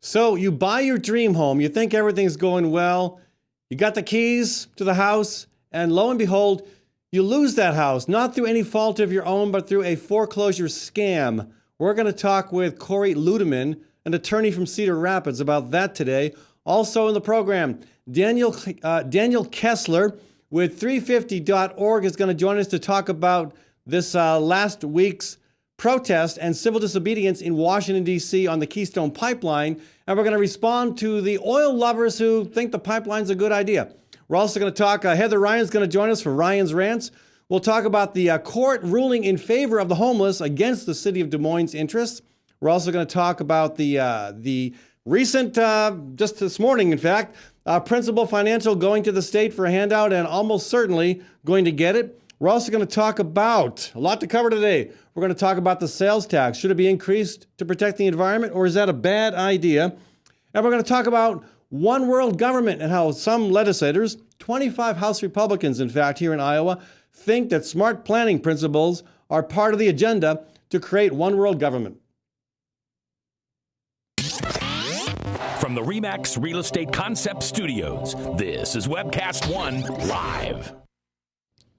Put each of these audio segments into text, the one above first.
So you buy your dream home, you think everything's going well, you got the keys to the house, and lo and behold, you lose that house, not through any fault of your own, but through a foreclosure scam. We're going to talk with Corey Ludeman, an attorney from Cedar Rapids, about that today. Also in the program, Daniel Kessler with 350.org is going to join us to talk about this last week's protest and civil disobedience in Washington, D.C. on the Keystone Pipeline. And we're going to respond to the oil lovers who think the pipeline's a good idea. We're also going to talk, Heather Ryan's going to join us for Ryan's Rants. We'll talk about the court ruling in favor of the homeless against the city of Des Moines' interests. We're also going to talk about the recent, just this morning, in fact, Principal Financial going to the state for a handout and almost certainly going to get it. We're also going to talk about, a lot to cover today. We're going to talk about the sales tax. Should it be increased to protect the environment, or is that a bad idea? And we're going to talk about one world government and how some legislators, 25 House Republicans, in fact, here in Iowa, think that smart planning principles are part of the agenda to create one world government. From the RE/MAX Real Estate Concept Studios, this is Webcast One Live.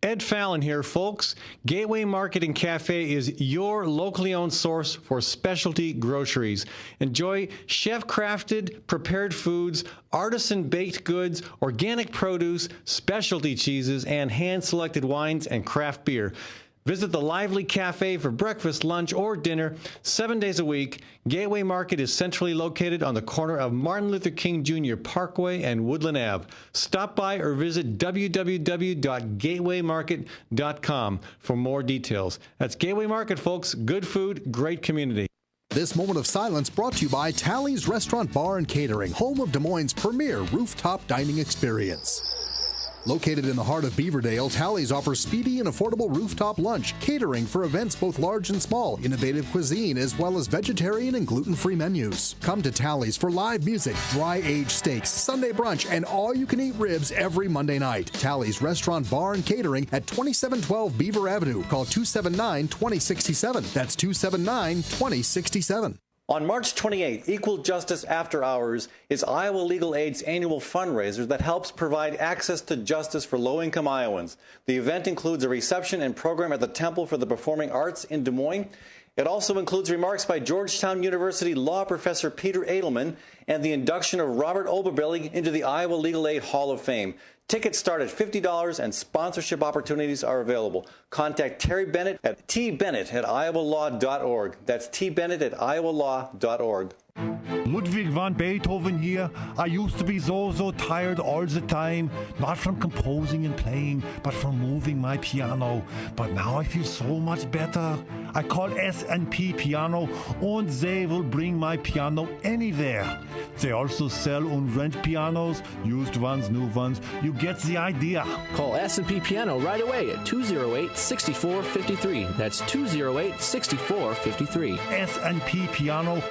Ed Fallon here, folks. Gateway Market and Cafe is your locally owned source for specialty groceries. Enjoy chef-crafted, prepared foods, artisan baked goods, organic produce, specialty cheeses, and hand-selected wines and craft beer. Visit the lively cafe for breakfast, lunch, or dinner 7 days a week. Gateway Market is centrally located on the corner of Martin Luther King Jr. Parkway and Woodland Ave. Stop by or visit www.gatewaymarket.com for more details. That's Gateway Market, folks. Good food, great community. This moment of silence brought to you by Tally's Restaurant Bar and Catering, home of Des Moines' premier rooftop dining experience. Located in the heart of Beaverdale, Tally's offers speedy and affordable rooftop lunch, catering for events both large and small, innovative cuisine, as well as vegetarian and gluten-free menus. Come to Tally's for live music, dry-aged steaks, Sunday brunch, and all-you-can-eat ribs every Monday night. Tally's Restaurant Bar and Catering at 2712 Beaver Avenue. Call 279-2067. That's 279-2067. On March 28th, Equal Justice After Hours is Iowa Legal Aid's annual fundraiser that helps provide access to justice for low-income Iowans. The event includes a reception and program at the Temple for the Performing Arts in Des Moines. It also includes remarks by Georgetown University law professor Peter Edelman and the induction of Robert Oberbilly into the Iowa Legal Aid Hall of Fame. Tickets start at $50 and sponsorship opportunities are available. Contact Terry Bennett at tbennett@iowalaw.org. That's tbennett@iowalaw.org. Ludwig van Beethoven here. I used to be so tired all the time, not from composing and playing, but from moving my piano. But now I feel so much better. I call S&P Piano and they will bring my piano anywhere. They also sell and rent pianos, used ones, new ones. You get the idea. Call S&P Piano right away at 208-6453. That's 208-6453. S&P Piano.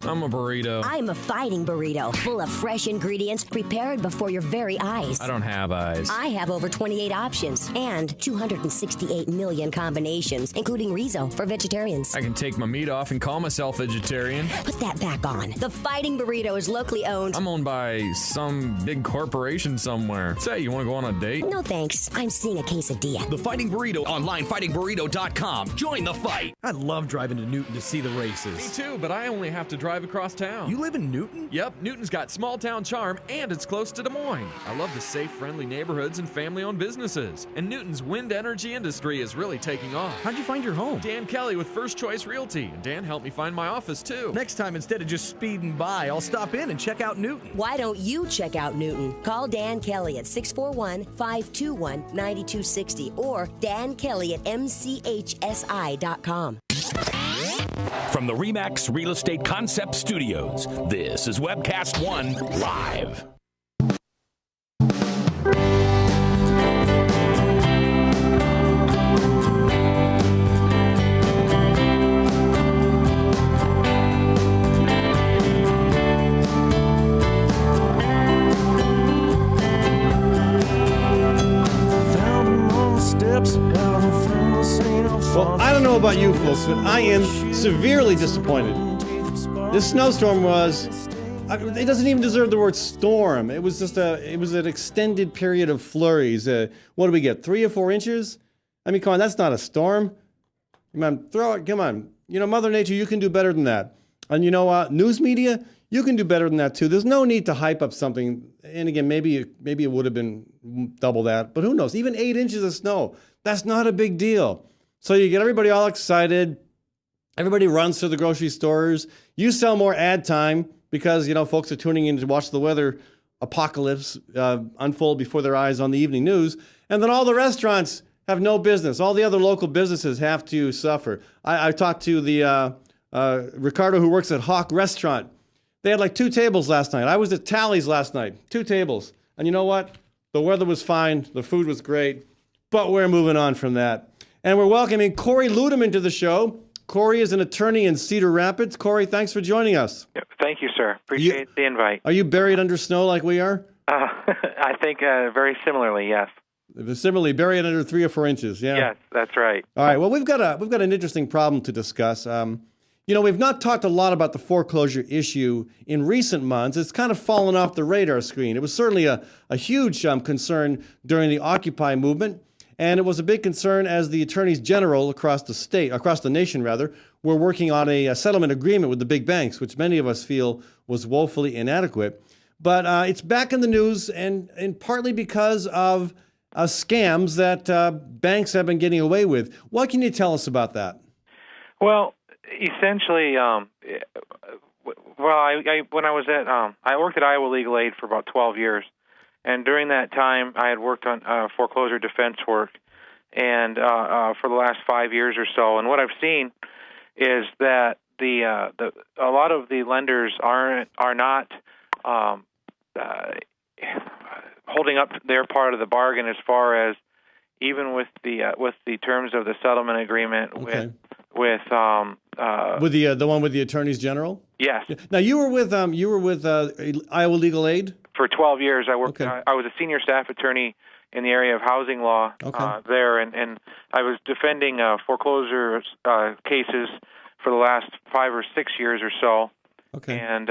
I'm a burrito. I'm a fighting burrito, full of fresh ingredients prepared before your very eyes. I don't have eyes. I have over 28 options and 268 million combinations, including Rizo for vegetarians. I can take my meat off and call myself vegetarian. Put that back on. The Fighting Burrito is locally owned. I'm owned by some big corporation somewhere. Say, you want to go on a date? No thanks. I'm seeing a quesadilla. The Fighting Burrito online, fightingburrito.com. Join the fight. I love driving to Newton to see the races. Me too, but I only have to drive across town. You live in Newton? Yep, Newton's got small town charm and it's close to Des Moines. I love the safe, friendly neighborhoods and family-owned businesses. And Newton's wind energy industry is really taking off. How'd you find your home? Dan Kelly with First Choice Realty. And Dan helped me find my office too. Next time, instead of just speeding by, I'll stop in and check out Newton. Why don't you check out Newton? Call Dan Kelly at 641-521-9260 or Dan Kelly at mchsi.com. From the RE/MAX Real Estate Concept Studios, this is Webcast One Live. Well, I don't know about you folks, but I am severely disappointed This snowstorm was, it doesn't even deserve the word storm. It was just it was an extended period of flurries. What do we get, 3 or 4 inches? I mean, come on, that's not a storm. Come on, throw it, come on. You know, Mother Nature, you can do better than that. And you know, news media, you can do better than that too. There's no need to hype up something. And again, maybe it would have been double that, but who knows? Even 8 inches of snow, that's not a big deal. So you get everybody all excited. Everybody runs to the grocery stores. You sell more ad time because, you know, folks are tuning in to watch the weather apocalypse unfold before their eyes on the evening news. And then all the restaurants have no business. All the other local businesses have to suffer. I talked to the Ricardo who works at Hawk Restaurant. They had like 2 tables last night. I was at Tally's last night, 2 tables. And you know what? The weather was fine. The food was great. But we're moving on from that. And we're welcoming Corey Ludeman to the show. Corey is an attorney in Cedar Rapids. Corey, thanks for joining us. Thank you, sir. Appreciate the invite. Are you buried under snow like we are? I think very similarly, yes. Similarly, buried under 3 or 4 inches, yeah? Yes, that's right. All right, well, we've got an interesting problem to discuss. You know, we've not talked a lot about the foreclosure issue in recent months. It's kind of fallen off the radar screen. It was certainly a huge concern during the Occupy movement. And it was a big concern as the attorneys general across the nation, were working on a settlement agreement with the big banks, which many of us feel was woefully inadequate. But it's back in the news, and partly because of scams that banks have been getting away with. What can you tell us about that? Well, essentially, when I was at, I worked at Iowa Legal Aid for about 12 years. And during that time, I had worked on foreclosure defense work, and for the last 5 years or so. And what I've seen is that a lot of the lenders are not holding up their part of the bargain as far as even with the terms of the settlement agreement okay. with the one with the attorneys general. Yes. Now you were with Iowa Legal Aid. For 12 years, I worked. Okay. I was a senior staff attorney in the area of housing law there, and I was defending foreclosure cases for the last 5 or 6 years or so. Okay. And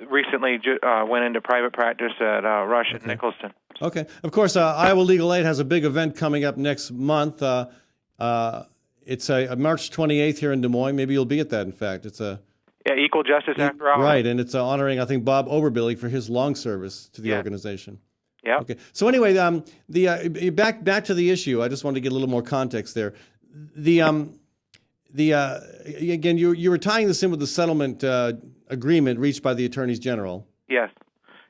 recently went into private practice at Rush at Nicholson. Okay. Of course, Iowa Legal Aid has a big event coming up next month. It's a March 28th here in Des Moines. Maybe you'll be at that. In fact, it's a Equal Justice After Hours. Right, and it's honoring, I think, Bob Oberbilly for his long service to the organization. Yeah. Okay. So anyway, back to the issue. I just wanted to get a little more context there. Again, you were tying this in with the settlement agreement reached by the attorneys general. Yes.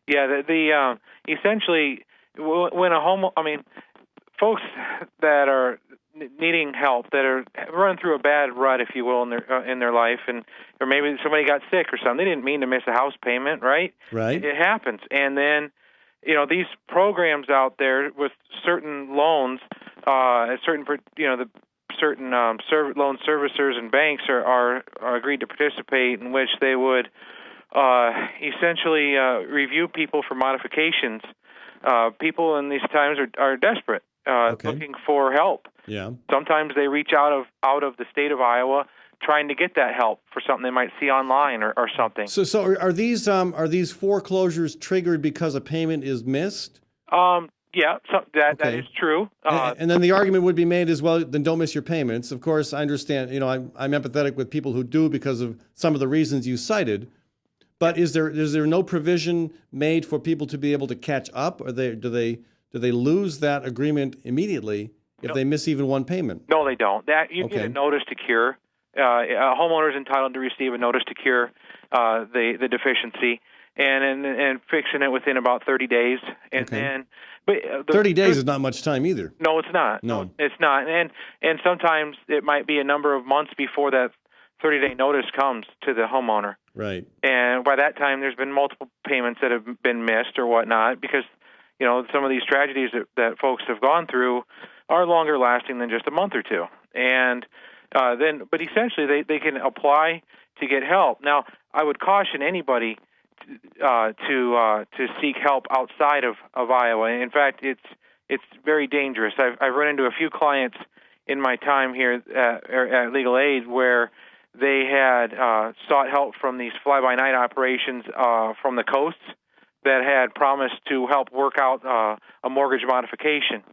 Yeah. Essentially, when folks that are needing help, that are running through a bad rut, if you will, in their life, or maybe somebody got sick or something. They didn't mean to miss a house payment, right? Right. It happens, and then these programs out there with certain loans, loan servicers and banks are agreed to participate, in which they would essentially review people for modifications. People in these times are desperate, looking for help. Yeah. Sometimes they reach out of the state of Iowa trying to get that help for something they might see online or something. So are these foreclosures triggered because a payment is missed? Yeah, that is true. And then the argument would be made as well, then don't miss your payments. Of course, I understand, I'm empathetic with people who do because of some of the reasons you cited. But is there no provision made for people to be able to catch up? Or do they lose that agreement immediately if they miss even one payment? No, they don't. You get a notice to cure. A homeowner is entitled to receive a notice to cure the deficiency, and fixing it within about 30 days. And then, but 30 days is not much time either. No, it's not. No, it's not. And sometimes it might be a number of months before that 30-day notice comes to the homeowner. Right. And by that time, there's been multiple payments that have been missed or whatnot, because some of these tragedies that folks have gone through are longer lasting than just a month or two. And but essentially they can apply to get help. Now, I would caution anybody to seek help outside of Iowa. In fact, it's very dangerous. I've run into a few clients in my time here at Legal Aid where they had sought help from these fly-by-night operations from the coasts that had promised to help work out a mortgage modification.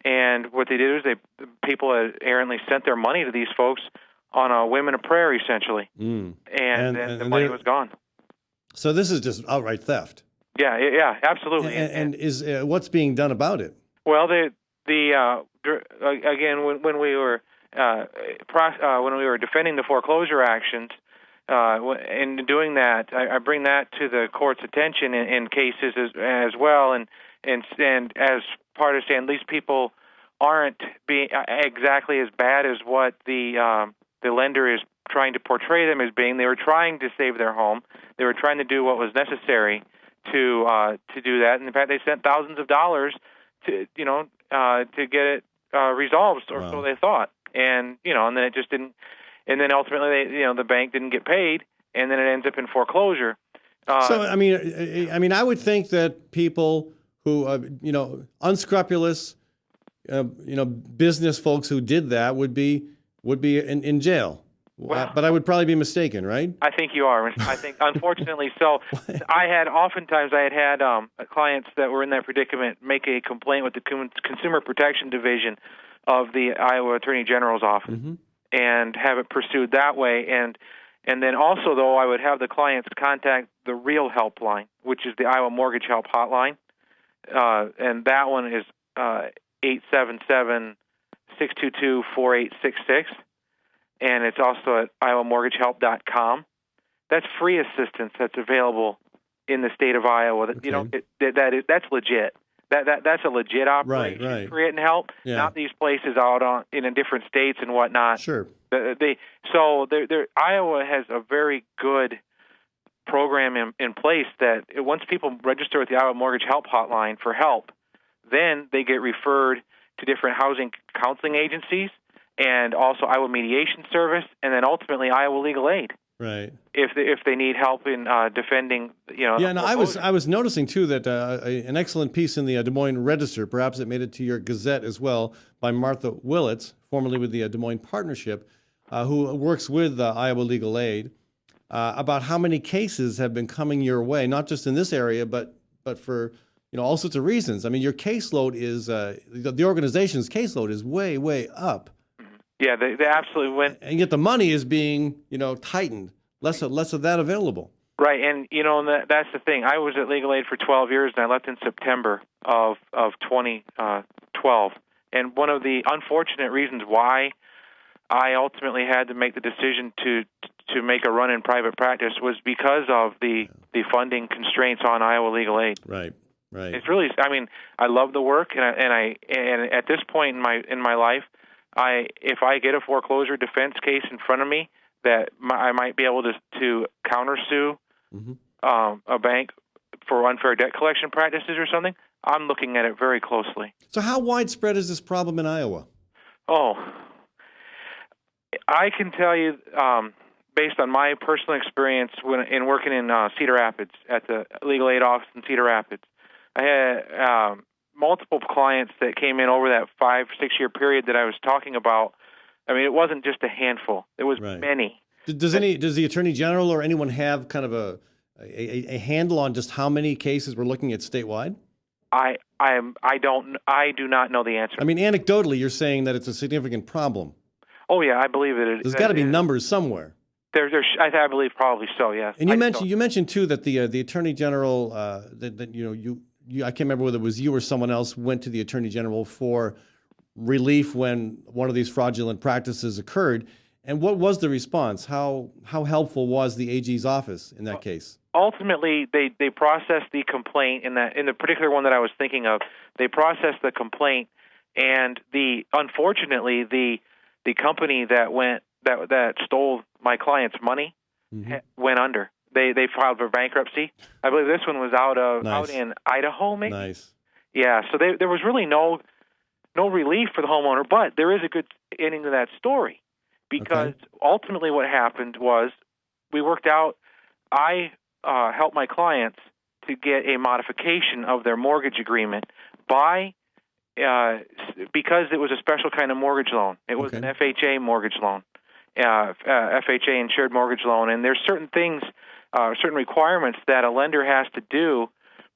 And what they did is people had errantly sent their money to these folks on a whim and a prayer, essentially. And the money was gone. So this is just outright theft. Yeah, absolutely. And is what's being done about it? Well, again, when we were defending the foreclosure actions, in doing that, I bring that to the court's attention in cases as well, and as part of saying these people aren't being exactly as bad as what the lender is trying to portray them as being. They were trying to save their home. They were trying to do what was necessary to do that. And in fact, they sent thousands of dollars to get it resolved, or so they thought. And and then it just didn't. And then ultimately, the bank didn't get paid, and then it ends up in foreclosure. So I mean, I would think that people who unscrupulous, business folks who did that would be in jail. Well, but I would probably be mistaken, right? I think you are. I think, unfortunately, so. I had clients that were in that predicament make a complaint with the Consumer Protection Division of the Iowa Attorney General's office, and have it pursued that way. And then also, though, I would have the clients contact the real helpline, which is the Iowa Mortgage Help Hotline, and that one is 877-622-4866. And it's also at iowamortgagehelp.com. That's free assistance that's available in the state of Iowa. That's legit. That's a legit operation for it and help. Yeah. Not these places out in different states and whatnot. Sure. Iowa has a very good program in place that once people register with the Iowa Mortgage Help Hotline for help, then they get referred to different housing counseling agencies, and also Iowa Mediation Service, and then ultimately Iowa Legal Aid. Right. If they need help in defending, Yeah, no, I was noticing too that an excellent piece in the Des Moines Register, perhaps it made it to your Gazette as well, by Martha Willits, formerly with the Des Moines Partnership, who works with Iowa Legal Aid, about how many cases have been coming your way, not just in this area, but for all sorts of reasons. I mean, your caseload is the organization's caseload is way up. Yeah, they absolutely went. And yet the money is being, tightened. Less of that available. Right, and that's the thing. I was at Legal Aid for 12 years, and I left in September of 2012. And one of the unfortunate reasons why I ultimately had to make the decision to make a run in private practice was because of the funding constraints on Iowa Legal Aid. Right. It's really. I mean, I love the work, and at this point in my life, if I get a foreclosure defense case in front of me that I might be able to countersue a bank for unfair debt collection practices or something, I'm looking at it very closely. So how widespread is this problem in Iowa? Oh, I can tell you, based on my personal experience in working in Cedar Rapids at the Legal Aid office in Cedar Rapids, I had multiple clients that came in over that 5-6 year period that I was talking about. I mean, it wasn't just a handful; it was many. Does the Attorney General or anyone have kind of a handle on just how many cases we're looking at statewide? I do not know the answer. I mean, anecdotally, you're saying that it's a significant problem. Oh yeah, I believe it. There's got to be numbers somewhere. I believe probably so. Yes. And you mentioned too that the Attorney General I can't remember whether it was you or someone else went to the Attorney General for relief when one of these fraudulent practices occurred. And what was the response? How helpful was the AG's office in that case? Ultimately, they processed the complaint in the particular one that I was thinking of. They processed the complaint, and unfortunately the company that stole my client's money went under. They filed for bankruptcy. I believe this one was out in Idaho, maybe. Nice. Yeah, so there was really no relief for the homeowner, but there is a good ending to that story, because ultimately what happened was we worked out. I helped my clients to get a modification of their mortgage agreement because it was a special kind of mortgage loan. It was an FHA mortgage loan. FHA insured mortgage loan, and there's certain things, certain requirements that a lender has to do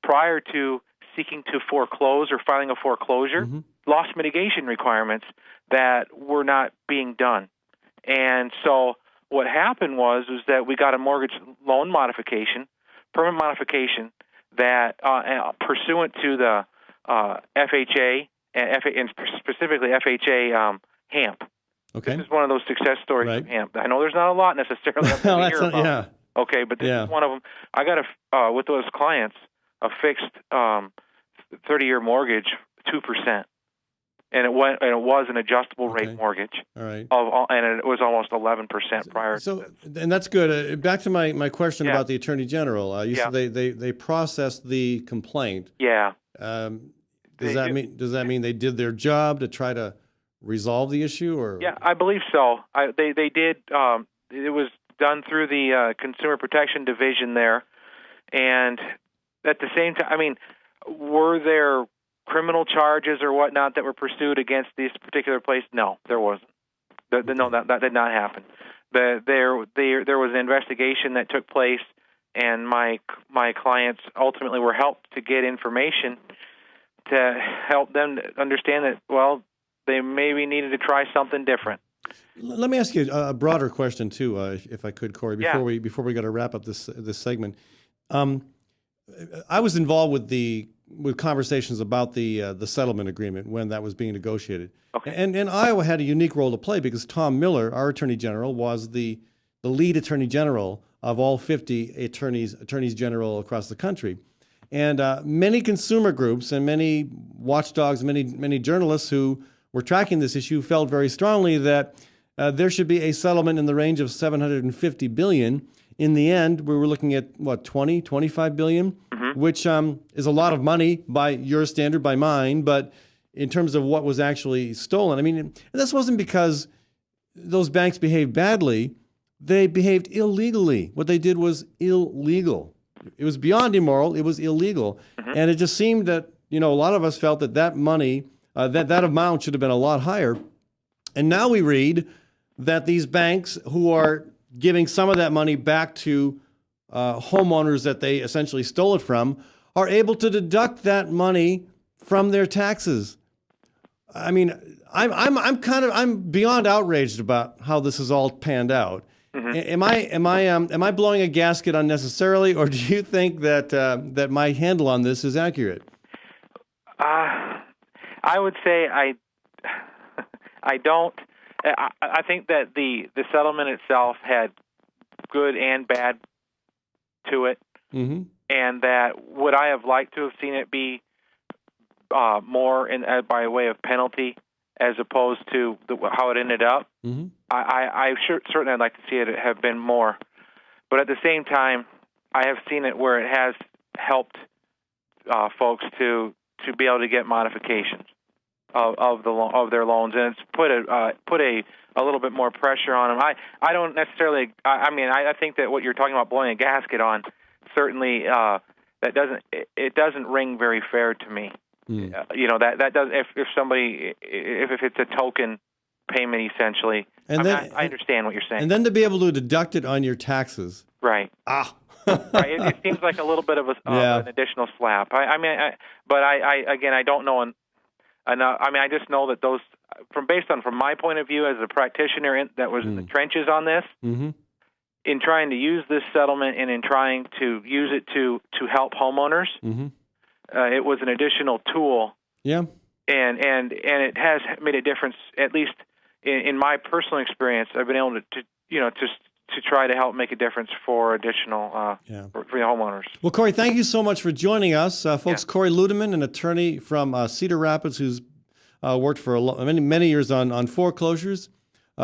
prior to seeking to foreclose or filing a foreclosure, loss mitigation requirements that were not being done. And so what happened was that we got a mortgage loan modification, permanent modification, that pursuant to the FHA, and specifically FHA HAMP. Okay. This is one of those success stories Right. of HAMP. I know there's not a lot necessarily up to hear about. Yeah. Okay, but this is one of them. I got with those clients a fixed 30-year mortgage, 2%, and it was an adjustable rate mortgage. All right. And it was almost 11% prior. So, and that's good. Back to my question about the Attorney General. You said they processed the complaint. Yeah. Does that mean they did their job to try to resolve the issue, or? Yeah, I believe so. They did. It was done through the Consumer Protection Division there, and at the same time, I mean, were there criminal charges or whatnot that were pursued against this particular place? No, there wasn't. No, that did not happen. There was an investigation that took place, and my clients ultimately were helped to get information to help them understand that, well, they maybe needed to try something different. Let me ask you a broader question too, if I could, Corey. Before we got to wrap up this segment, I was involved with conversations about the settlement agreement when that was being negotiated. Okay. And Iowa had a unique role to play because Tom Miller, our Attorney General, was the lead Attorney General of all 50 attorneys general across the country. And many consumer groups and many watchdogs, many journalists who were tracking this issue felt very strongly that there should be a settlement in the range of $750 billion. In the end, we were looking at, what, $25 billion, which is a lot of money by your standard, by mine, but in terms of what was actually stolen. I mean, and this wasn't because those banks behaved badly. They behaved illegally. What they did was illegal. It was beyond immoral. It was illegal. And it just seemed that, a lot of us felt that money, that amount should have been a lot higher. And now we read that these banks who are giving some of that money back to homeowners that they essentially stole it from are able to deduct that money from their taxes. I mean, I'm beyond outraged about how this has all panned out. Am I blowing a gasket unnecessarily, or do you think that my handle on this is accurate? I would say I don't. I think that the settlement itself had good and bad to it, and that would I have liked to have seen it be more by way of penalty as opposed to how it ended up. I certainly I'd like to see it have been more, but at the same time, I have seen it where it has helped folks to be able to get modifications of their loans, and it's put a little bit more pressure on them. I don't necessarily. I think that what you're talking about blowing a gasket on certainly that doesn't ring very fair to me. That does if somebody if it's a token payment essentially. And I understand what you're saying. And then to be able to deduct it on your taxes. Right. Right. It seems like a little bit of an additional slap. But I don't know enough. I just know that those from my point of view as a practitioner that was in the trenches on this, in trying to use this settlement and in trying to use it to help homeowners, it was an additional tool. Yeah. And it has made a difference, at least in my personal experience. I've been able to try to help make a difference for additional for homeowners. Well, Corey, thank you so much for joining us. Folks, Corey Ludeman, an attorney from Cedar Rapids who's worked for many years on foreclosures,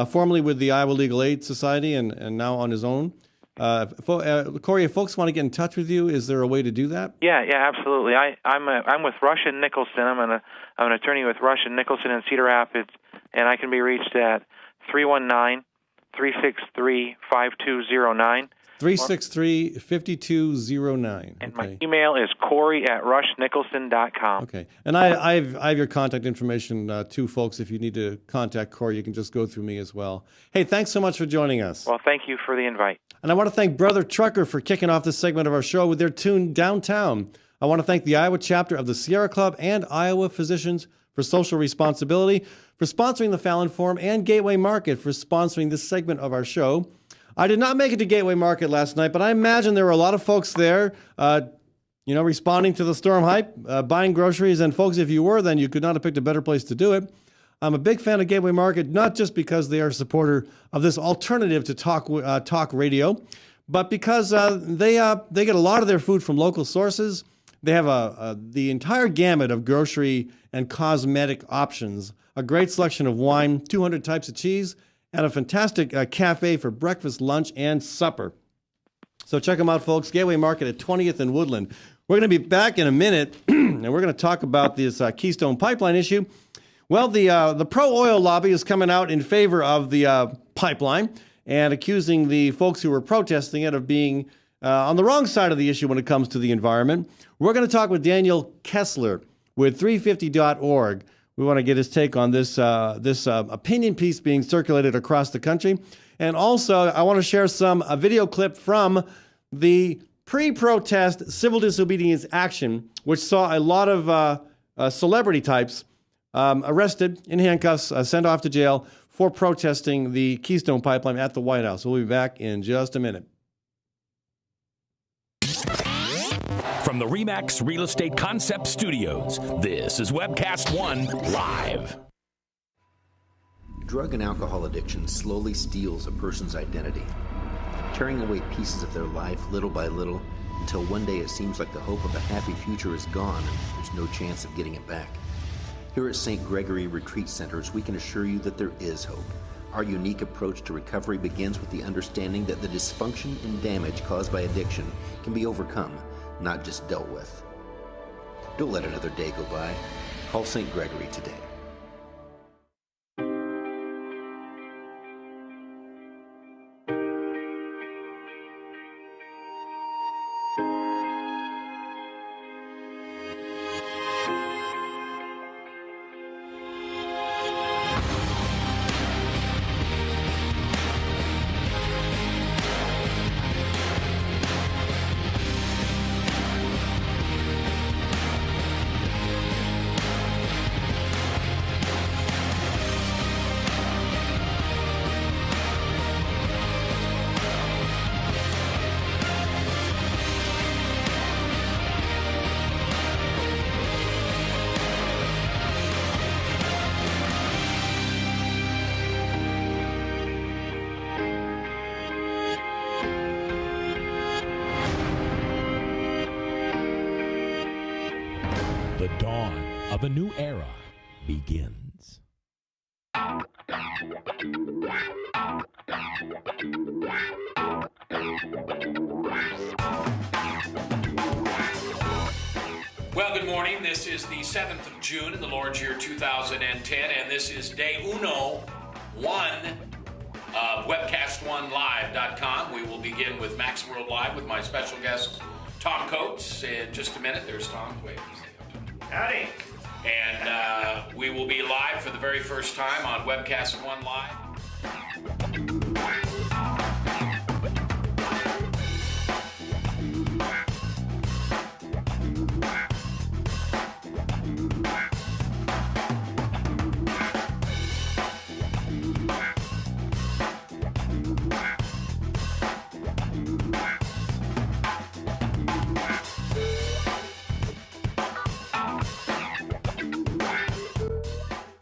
formerly with the Iowa Legal Aid Society and now on his own. Corey, if folks want to get in touch with you, is there a way to do that? Yeah, absolutely. I'm with Rush and Nicholson. I'm an attorney with Rush and Nicholson in Cedar Rapids, and I can be reached at 319-363-5209. 363-5209. And my email is Corey@rushnicholson.com. Okay. And I have your contact information too, folks. If you need to contact Corey, you can just go through me as well. Hey, thanks so much for joining us. Well, thank you for the invite. And I want to thank Brother Trucker for kicking off this segment of our show with their tune Downtown. I want to thank the Iowa chapter of the Sierra Club and Iowa Physicians for Social Responsibility for sponsoring the Fallon Forum, and Gateway Market for sponsoring this segment of our show. I did not make it to Gateway Market last night, but I imagine there were a lot of folks there, responding to the storm hype, buying groceries. And folks, if you were, then you could not have picked a better place to do it. I'm a big fan of Gateway Market, not just because they are a supporter of this alternative to talk radio, but because they get a lot of their food from local sources. They have the entire gamut of grocery and cosmetic options, a great selection of wine, 200 types of cheese, and a fantastic cafe for breakfast, lunch, and supper. So check them out, folks. Gateway Market at 20th and Woodland. We're going to be back in a minute, and we're going to talk about this Keystone Pipeline issue. Well, the pro-oil lobby is coming out in favor of the pipeline and accusing the folks who were protesting it of being on the wrong side of the issue when it comes to the environment. We're going to talk with Daniel Kessler with 350.org. We want to get his take on this opinion piece being circulated across the country. And also, I want to share a video clip from the pre-protest civil disobedience action, which saw a lot of celebrity types arrested in handcuffs, sent off to jail for protesting the Keystone Pipeline at the White House. We'll be back in just a minute. From the RE/MAX Real Estate Concept Studios, this is Webcast One Live. Drug and alcohol addiction slowly steals a person's identity, tearing away pieces of their life little by little until one day it seems like the hope of a happy future is gone and there's no chance of getting it back. Here at St. Gregory Retreat Centers, we can assure you that there is hope. Our unique approach to recovery begins with the understanding that the dysfunction and damage caused by addiction can be overcome, not just dealt with. Don't let another day go by. Call St. Gregory today. The dawn of a new era begins. Well, good morning. This is the 7th of June in the Lord's year 2010, and this is day 101 of WebcastOneLive.com. We will begin with Max World Live with my special guest, Tom Coates. In just a minute, there's Tom. Wait. Howdy. And we will be live for the very first time on Webcast One Live.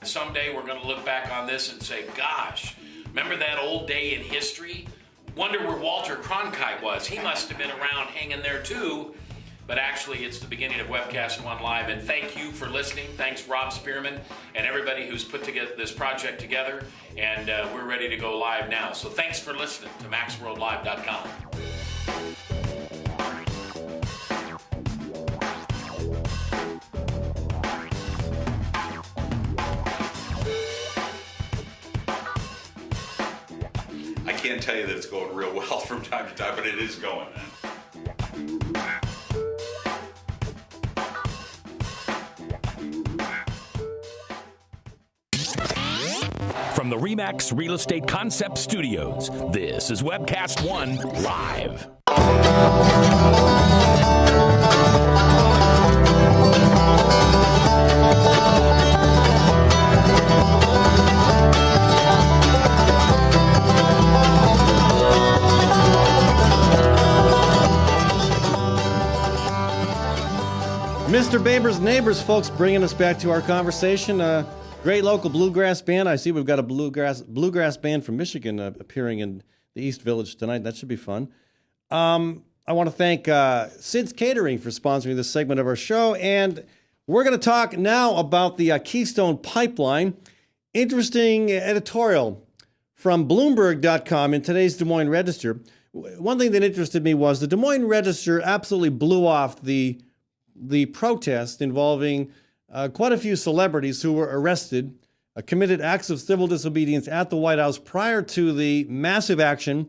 Someday we're going to look back on this and say, gosh, remember that old day in history? Wonder where Walter Cronkite was. He must have been around hanging there too. But actually, it's the beginning of Webcast One Live. And thank you for listening. Thanks, Rob Spearman, and everybody who's put together this project together. And we're ready to go live now. So thanks for listening to MaxWorldLive.com. can't tell you that it's going real well from time to time, but it is going. From the RE/MAX Real Estate Concept Studios, this is Webcast One Live. Mr. Baber's Neighbors, folks, bringing us back to our conversation. Great local bluegrass band. I see we've got a bluegrass band from Michigan appearing in the East Village tonight. That should be fun. I want to thank Sid's Catering for sponsoring this segment of our show. And we're going to talk now about the Keystone Pipeline. Interesting editorial from Bloomberg.com in today's Des Moines Register. One thing that interested me was the Des Moines Register absolutely blew off the protest involving quite a few celebrities who were arrested, committed acts of civil disobedience at the White House prior to the massive action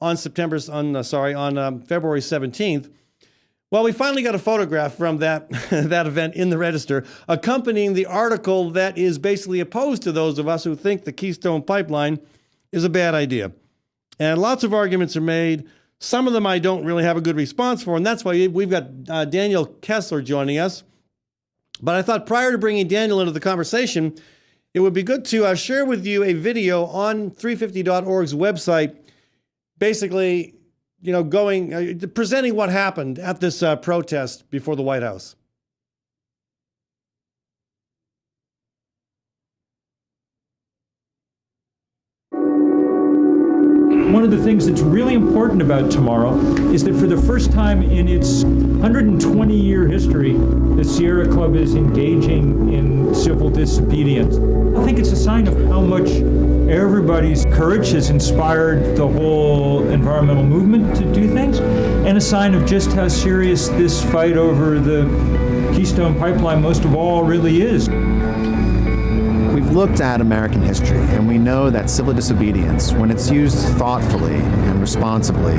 on February 17th. Well, we finally got a photograph from that event in the Register, accompanying the article that is basically opposed to those of us who think the Keystone Pipeline is a bad idea. And lots of arguments are made. Some of them I don't really have a good response for, and that's why we've got Daniel Kessler joining us. But I thought prior to bringing Daniel into the conversation, it would be good to share with you a video on 350.org's website, basically, presenting what happened at this protest before the White House. One of the things that's really important about tomorrow is that for the first time in its 120-year history, the Sierra Club is engaging in civil disobedience. I think it's a sign of how much everybody's courage has inspired the whole environmental movement to do things, and a sign of just how serious this fight over the Keystone Pipeline, most of all, really is. We've looked at American history, and we know that civil disobedience, when it's used thoughtfully and responsibly,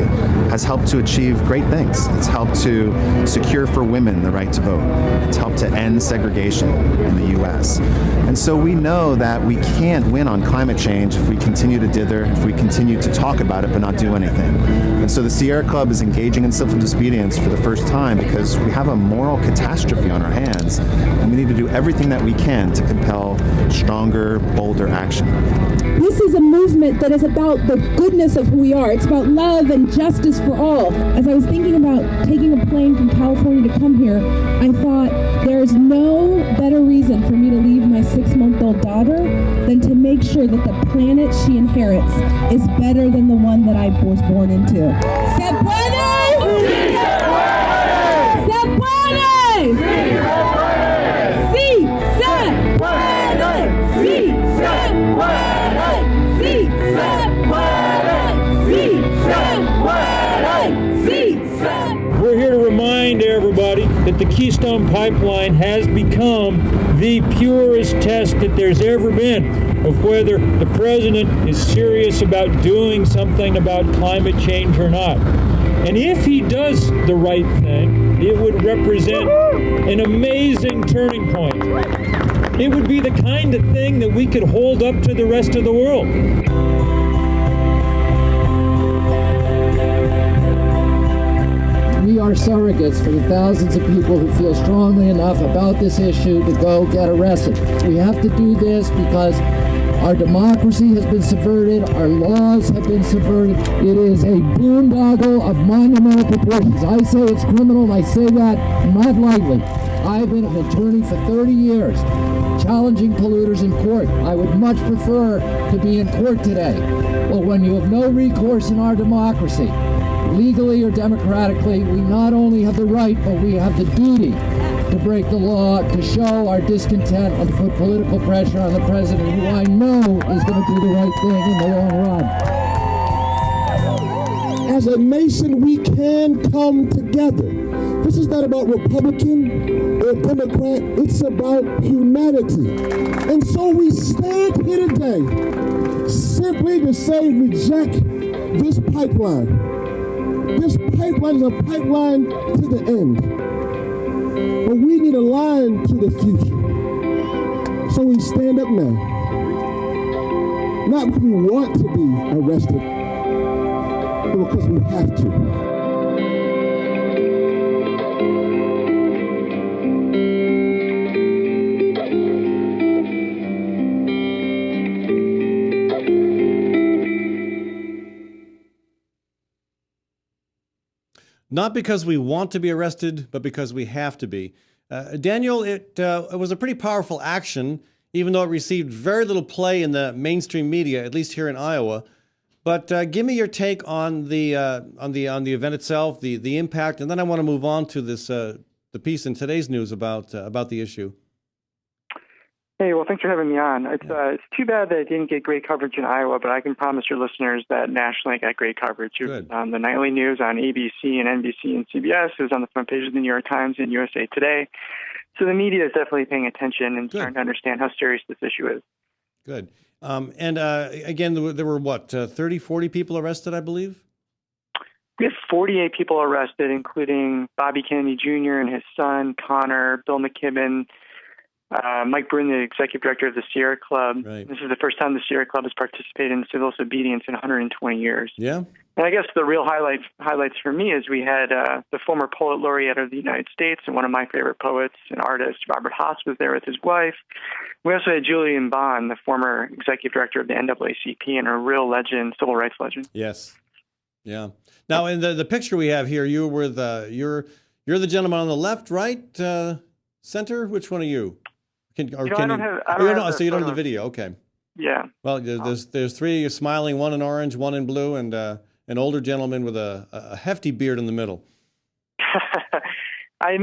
has helped to achieve great things. It's helped to secure for women the right to vote. It's helped to end segregation in the U.S. And so we know that we can't win on climate change if we continue to dither, if we continue to talk about it but not do anything. And so the Sierra Club is engaging in civil disobedience for the first time because we have a moral catastrophe on our hands, and we need to do everything that we can to compel stronger, bolder action. This is a movement that is about the goodness of who we are. It's about love and justice for all. As I was thinking about taking a plane from California to come here, I thought there's no better reason for me to leave my 6-month-old daughter than to make sure that the planet she inherits is better than the one that I was born into. Se puede! Sí, se puede! Se puede! Sí, se puede! Sí, se puede! Sí, se puede! Sí, se puede! Sí, se puede! We're here to remind everybody that the Keystone Pipeline has become the purest test that there's ever been of whether the president is serious about doing something about climate change or not. And if he does the right thing, it would represent an amazing turning point. It would be the kind of thing that we could hold up to the rest of the world. We are surrogates for the thousands of people who feel strongly enough about this issue to go get arrested. We have to do this because our democracy has been subverted, our laws have been subverted. It is a boondoggle of monumental proportions. I say it's criminal, and I say that not lightly. I've been an attorney for 30 years, challenging polluters in court. I would much prefer to be in court today. Well, when you have no recourse in our democracy, legally or democratically, we not only have the right, but we have the duty to break the law, to show our discontent, and to put political pressure on the president, who I know is going to do the right thing in the long run. As a nation, we can come together. This is not about Republican or Democrat. It's about humanity. And so we stand here today simply to say reject this pipeline. This pipeline is a pipeline to the end. But we need a line to the future. So we stand up now. Not because we want to be arrested, but because we have to. Not because we want to be arrested, but because we have to be. Daniel, it was a pretty powerful action, even though it received very little play in the mainstream media, at least here in Iowa. But give me your take on the event itself, the impact, and then I want to move on to this the piece in today's news about the issue. Hey, well, thanks for having me on. It's too bad that it didn't get great coverage in Iowa, but I can promise your listeners that nationally it got great coverage. It was on the nightly news on ABC and NBC and CBS. It was on the front page of the New York Times and USA Today. So the media is definitely paying attention and starting to understand how serious this issue is. Good. And again, there were, 30, 40 people arrested, I believe? We have 48 people arrested, including Bobby Kennedy Jr. and his son, Connor, Bill McKibben, Mike Brune, the executive director of the Sierra Club. Right. This is the first time the Sierra Club has participated in civil disobedience in 120 years. Yeah. And I guess the real highlights for me is we had the former poet laureate of the United States and one of my favorite poets and artists, Robert Haas, was there with his wife. We also had Julian Bond, the former executive director of the NAACP and a real legend, civil rights legend. Yes. Yeah. Now, in the picture we have here, you were you're the gentleman on the left, right, center. Which one are you? So you don't have the video. Okay. Yeah. Well, there's three. You're smiling. One in orange, one in blue, and an older gentleman with a hefty beard in the middle. I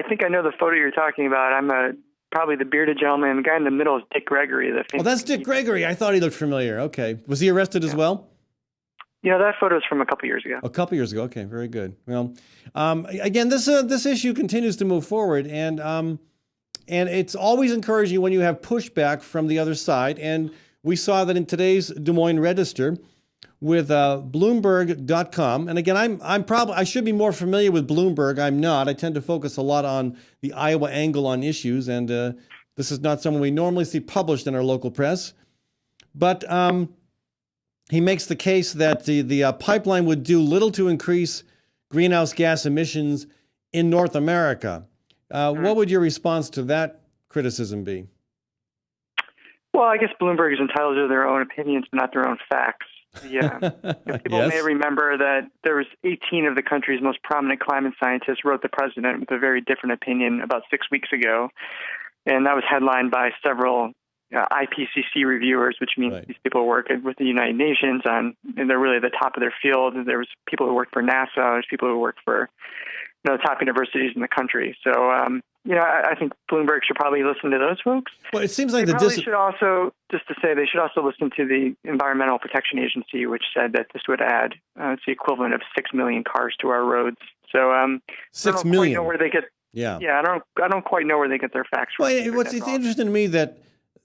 think I know the photo you're talking about. I'm probably the bearded gentleman. The guy in the middle is Dick Gregory. That's Dick Gregory. I thought he looked familiar. Okay. Was he arrested as well? That photo is from a couple years ago. A couple years ago. Okay, very good. Well, again, this issue continues to move forward, and it's always encouraging when you have pushback from the other side. And we saw that in today's Des Moines Register with Bloomberg.com. And again, I should be more familiar with Bloomberg. I'm not. I tend to focus a lot on the Iowa angle on issues, and this is not something we normally see published in our local press. But he makes the case that the pipeline would do little to increase greenhouse gas emissions in North America. What would your response to that criticism be? Well, I guess Bloomberg is entitled to their own opinions, but not their own facts. Yeah. People may remember that there was 18 of the country's most prominent climate scientists wrote the president with a very different opinion about 6 weeks ago. And that was headlined by several IPCC reviewers, which means these people work with the United Nations and they're really the top of their field. There was people who work for NASA, there's people who work for the top universities in the country. So, I think Bloomberg should probably listen to those folks. Well, it seems like should also, just to say, they should also listen to the Environmental Protection Agency, which said that this would add it's the equivalent of 6 million cars to our roads. So, 6 million. Know where they get. Yeah. Yeah, I don't quite know where they get their facts from. Well, it's interesting to me that.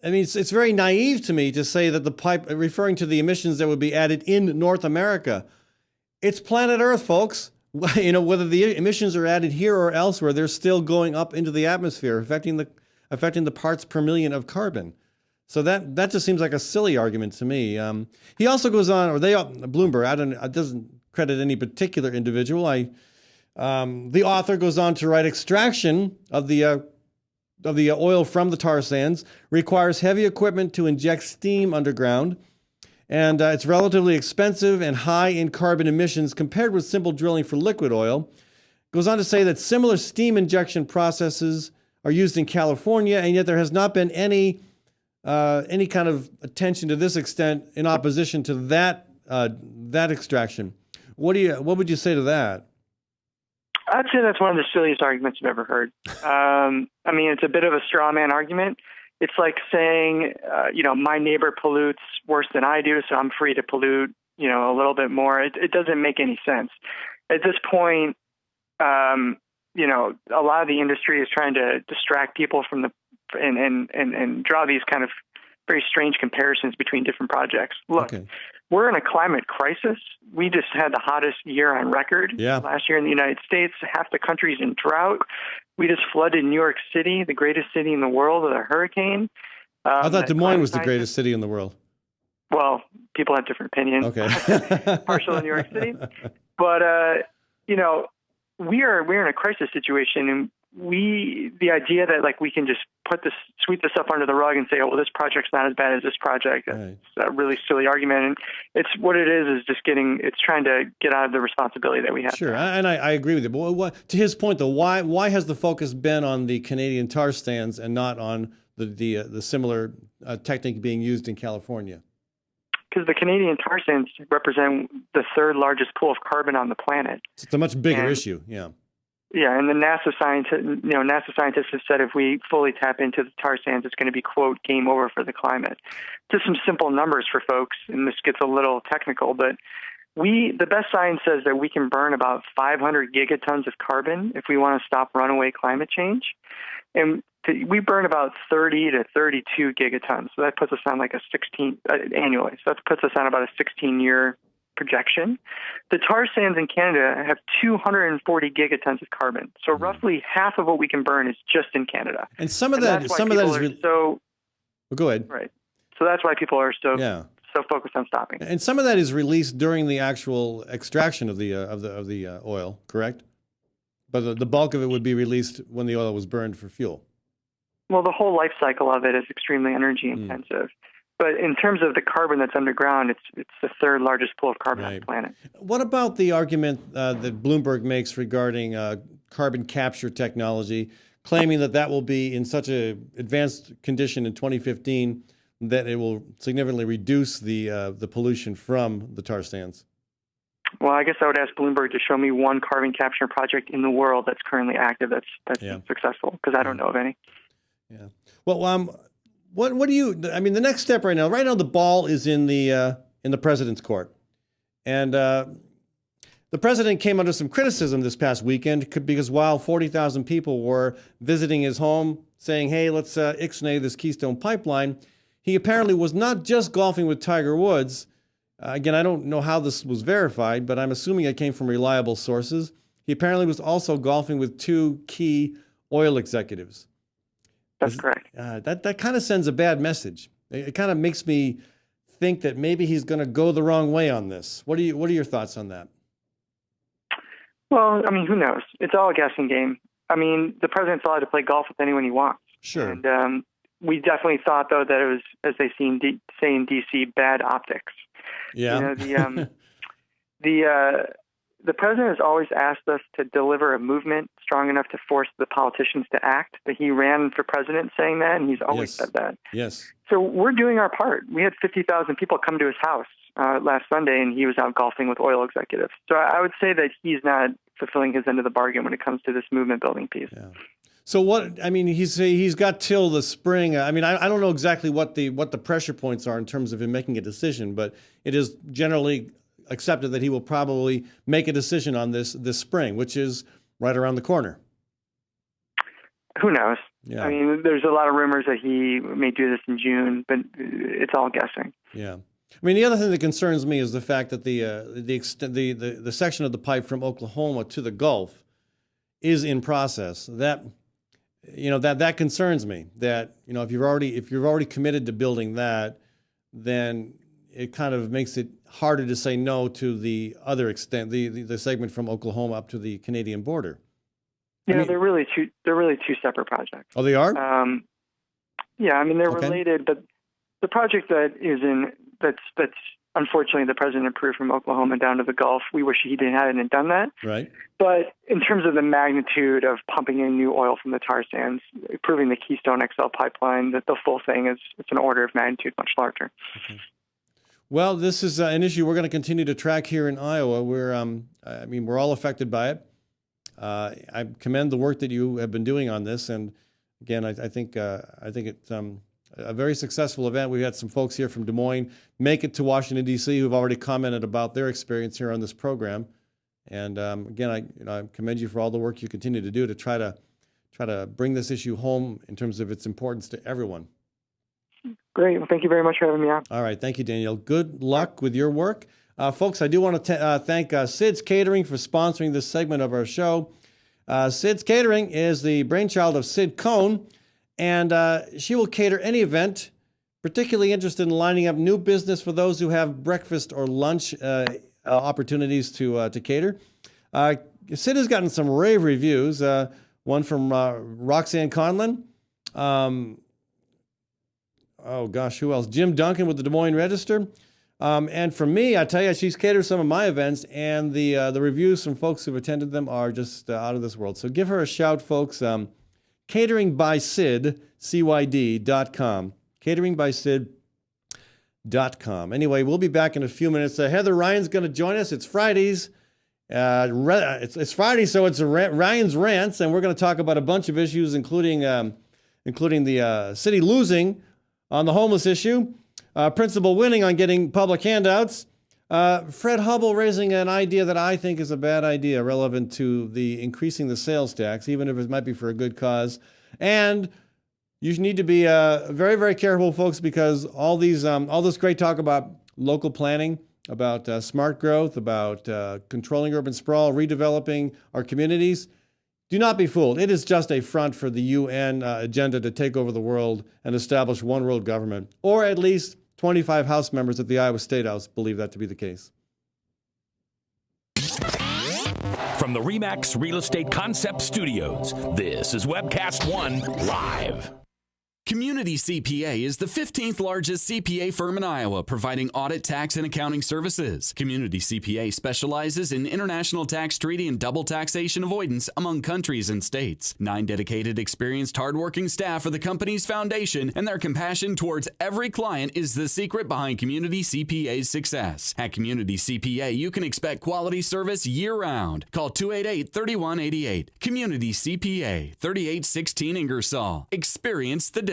I mean, it's very naive to me to say that the pipe, referring to the emissions that would be added in North America. It's planet Earth, folks. Whether the emissions are added here or elsewhere, they're still going up into the atmosphere, affecting the parts per million of carbon. So that just seems like a silly argument to me. He also goes on, Bloomberg, it doesn't credit any particular individual. The author goes on to write, extraction of the oil from the tar sands requires heavy equipment to inject steam underground, and it's relatively expensive and high in carbon emissions compared with simple drilling for liquid oil. Goes on to say that similar steam injection processes are used in California, and yet there has not been any kind of attention to this extent in opposition to that extraction. What would you say to that? I'd say that's one of the silliest arguments I've ever heard. It's a bit of a straw man argument. It's like saying, my neighbor pollutes worse than I do, so I'm free to pollute, a little bit more. It doesn't make any sense. At this point, a lot of the industry is trying to distract people from and draw these kind of very strange comparisons between different projects. Look, we're in a climate crisis. We just had the hottest year on record last year in the United States. Half the country's in drought. We just flooded New York City, the greatest city in the world, with a hurricane. I thought Des Moines was the greatest city in the world. Well, people have different opinions. Okay. Partial in New York City. But, we're in a crisis situation, and the idea that like we can just sweep this up under the rug and say, oh, well, this project's not as bad as this project. That's a really silly argument. And it's what it is just it's trying to get out of the responsibility that we have. Sure. And I agree with you. But to his point, though, why has the focus been on the Canadian tar sands and not on the similar technique being used in California? Because the Canadian tar sands represent the third largest pool of carbon on the planet. It's a much bigger issue. Yeah. Yeah, and the NASA scientists have said if we fully tap into the tar sands, it's going to be, quote, game over for the climate. Just some simple numbers for folks, and this gets a little technical, but the best science says that we can burn about 500 gigatons of carbon if we want to stop runaway climate change. And we burn about 30 to 32 gigatons. So that puts us on like a 16 annually. So that puts us on about a 16-year projection. The tar sands in Canada have 240 gigatons of carbon. So roughly half of what we can burn is just in Canada. And some of that is so. Well, go ahead. Right. So that's why people are so focused on stopping. And some of that is released during the actual extraction of the oil, correct? But the bulk of it would be released when the oil was burned for fuel. Well, the whole life cycle of it is extremely energy intensive. But in terms of the carbon that's underground, it's the third largest pool of carbon on the planet. What about the argument that Bloomberg makes regarding carbon capture technology, claiming that will be in such an advanced condition in 2015 that it will significantly reduce the pollution from the tar sands? Well, I guess I would ask Bloomberg to show me one carbon capture project in the world that's currently active that's successful, because I don't know of any. Yeah. Well, what do you? I mean, the next step right now the ball is in the president's court, and the president came under some criticism this past weekend because while 40,000 people were visiting his home, saying, "Hey, let's ixnay this Keystone Pipeline," he apparently was not just golfing with Tiger Woods. Again, I don't know how this was verified, but I'm assuming it came from reliable sources. He apparently was also golfing with two key oil executives. That's correct. That kind of sends a bad message. It kind of makes me think that maybe he's going to go the wrong way on this. What are your thoughts on that? Well, I mean, who knows? It's all a guessing game. I mean, the president's allowed to play golf with anyone he wants. Sure. And we definitely thought, though, that it was, as they say in D.C., bad optics. Yeah. The president has always asked us to deliver a movement strong enough to force the politicians to act. That he ran for president saying that, and he's always said that. Yes. So we're doing our part. We had 50,000 people come to his house last Sunday, and he was out golfing with oil executives. So I would say that he's not fulfilling his end of the bargain when it comes to this movement building piece. Yeah. So what? I mean, he's got till the spring. I mean, I don't know exactly what the pressure points are in terms of him making a decision, but it is generally accepted that he will probably make a decision on this spring, which is right around the corner. Who knows? Yeah. I mean, there's a lot of rumors that he may do this in June, but it's all guessing. Yeah. I mean, the other thing that concerns me is the fact that the section of the pipe from Oklahoma to the Gulf is in process. That concerns me. That if you've already committed to building that, then it kind of makes it harder to say no to the other extent, the segment from Oklahoma up to the Canadian border. They're really two separate projects. Oh, they are? Yeah, I mean they're related, but the project that's unfortunately the president approved from Oklahoma down to the Gulf, we wish he hadn't done that. Right. But in terms of the magnitude of pumping in new oil from the tar sands, approving the Keystone XL pipeline, the full thing it's an order of magnitude much larger. Okay. Well, this is an issue we're going to continue to track here in Iowa. We're all affected by it. I commend the work that you have been doing on this, and again, I think it's a very successful event. We've had some folks here from Des Moines make it to Washington D.C. who've already commented about their experience here on this program. And again, I commend you for all the work you continue to do to try to bring this issue home in terms of its importance to everyone. Great. Well, thank you very much for having me on. All right. Thank you, Danielle. Good luck with your work. Folks, I do want to thank Sid's Catering for sponsoring this segment of our show. Sid's Catering is the brainchild of Sid Cohn, and she will cater any event, particularly interested in lining up new business for those who have breakfast or lunch opportunities to cater. Sid has gotten some rave reviews, one from Roxanne Conlon. Oh, gosh, who else? Jim Duncan with the Des Moines Register. And for me, I tell you, she's catered some of my events, and the reviews from folks who've attended them are just out of this world. So give her a shout, folks. Catering by Sid, CYD.com. Cateringbysid.com. Anyway, we'll be back in a few minutes. Heather Ryan's going to join us. It's Fridays. It's Friday, so it's Ryan's Rants, and we're going to talk about a bunch of issues, including the city losing on the homeless issue, principal winning on getting public handouts, Fred Hubble raising an idea that I think is a bad idea relevant to the increasing the sales tax, even if it might be for a good cause. And you need to be very, very careful, folks, because all this great talk about local planning, about smart growth, about controlling urban sprawl, redeveloping our communities, do not be fooled. It is just a front for the UN agenda to take over the world and establish one world government, or at least 25 House members at the Iowa State House believe that to be the case. From the RE/MAX Real Estate Concept Studios, this is Webcast One Live. Community CPA is the 15th largest CPA firm in Iowa, providing audit, tax, and accounting services. Community CPA specializes in international tax treaty and double taxation avoidance among countries and states. 9 dedicated, experienced, hardworking staff are the company's foundation, and their compassion towards every client is the secret behind Community CPA's success. At Community CPA, you can expect quality service year-round. Call 288-3188. Community CPA, 3816 Ingersoll. Experience the difference.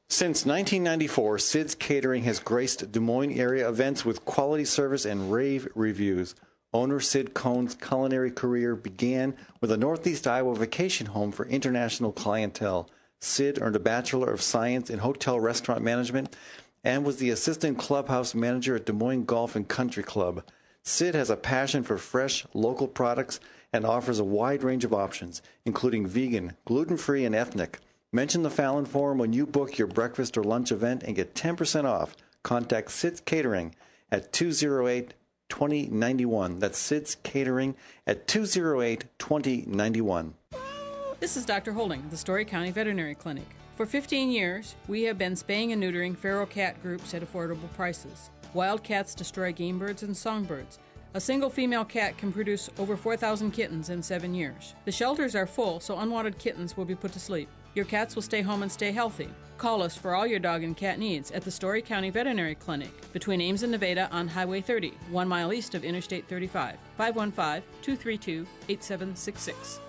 Since 1994, Sid's Catering has graced Des Moines area events with quality service and rave reviews. Owner Sid Cohn's culinary career began with a Northeast Iowa vacation home for international clientele. Sid earned a Bachelor of Science in Hotel Restaurant Management and was the assistant clubhouse manager at Des Moines Golf and Country Club. Sid has a passion for fresh, local products and offers a wide range of options, including vegan, gluten-free, and ethnic. Mention the Fallon Forum when you book your breakfast or lunch event and get 10% off. Contact Sid's Catering at 208-2091. That's Sid's Catering at 208-2091. This is Dr. Holding, the Story County Veterinary Clinic. For 15 years, we have been spaying and neutering feral cat groups at affordable prices. Wild cats destroy game birds and songbirds. A single female cat can produce over 4,000 kittens in 7 years. The shelters are full, so unwanted kittens will be put to sleep. Your cats will stay home and stay healthy. Call us for all your dog and cat needs at the Story County Veterinary Clinic between Ames and Nevada on Highway 30, 1 mile east of Interstate 35, 515-232-8766.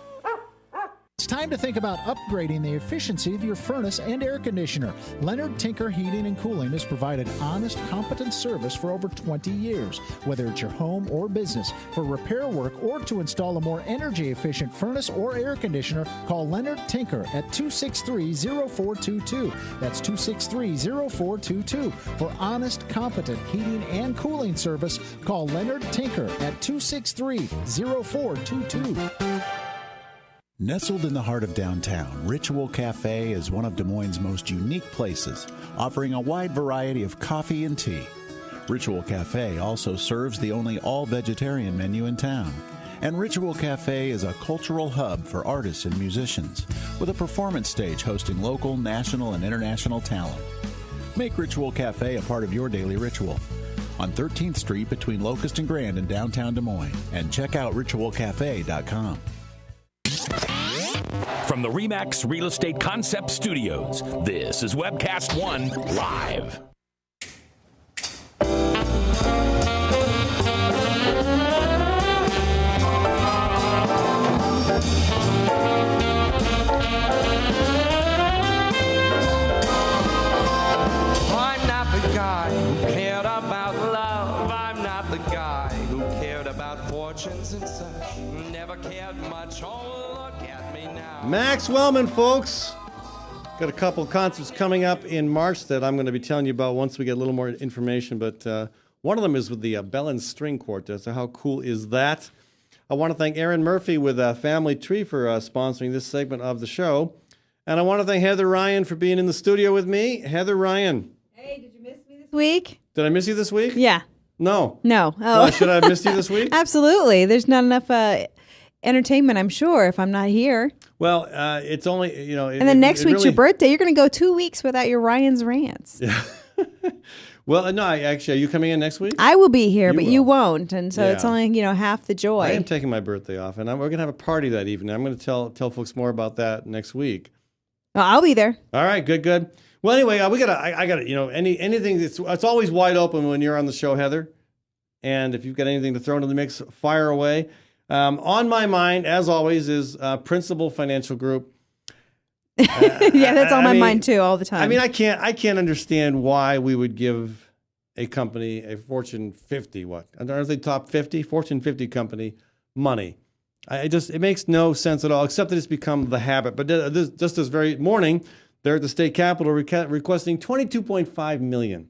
It's time to think about upgrading the efficiency of your furnace and air conditioner. Leonard Tinker Heating and Cooling has provided honest, competent service for over 20 years. Whether it's your home or business, for repair work or to install a more energy-efficient furnace or air conditioner, call Leonard Tinker at 263-0422. That's 263-0422. For honest, competent heating and cooling service, call Leonard Tinker at 263-0422. Nestled in the heart of downtown, Ritual Cafe is one of Des Moines' most unique places, offering a wide variety of coffee and tea. Ritual Cafe also serves the only all-vegetarian menu in town. And Ritual Cafe is a cultural hub for artists and musicians, with a performance stage hosting local, national, and international talent. Make Ritual Cafe a part of your daily ritual. On 13th Street between Locust and Grand in downtown Des Moines. And check out ritualcafe.com. From the RE/MAX Real Estate Concept Studios, this is Webcast One Live. I'm not the guy who cared about love. I'm not the guy who cared about fortunes and such. Never cared much. Oh, look at me now. Max Wellman, folks. Got a couple concerts coming up in March that I'm going to be telling you about once we get a little more information. But one of them is with the Bellin String Quartet. So how cool is that? I want to thank Aaron Murphy with Family Tree for sponsoring this segment of the show. And I want to thank Heather Ryan for being in the studio with me. Heather Ryan. Hey, did you miss me this week? Did I miss you this week? Yeah. No. No. Oh. Well, should I have missed you this week? Absolutely. There's not enough entertainment, I'm sure, if I'm not here. Well, it's only, you know. And then next week's your birthday. You're going to go 2 weeks without your Ryan's Rants. Yeah. Well, no, actually, are you coming in next week? I will be here, but you won't. And so it's Yeah. only, half the joy. I am taking my birthday off, and we're going to have a party that evening. I'm going to tell folks more about that next week. Well, I'll be there. All right, good. Well, anyway, I got to, anything. It's always wide open when you're on the show, Heather. And if you've got anything to throw into the mix, fire away. On my mind, as always, is Principal Financial Group. Yeah, that's on my mind too, all the time. I mean, I can't understand why we would give a company, a Fortune 50, aren't they top 50? Fortune 50 company money. It makes no sense at all, except that it's become the habit. But just this very morning, they're at the state capitol requesting $22.5 million.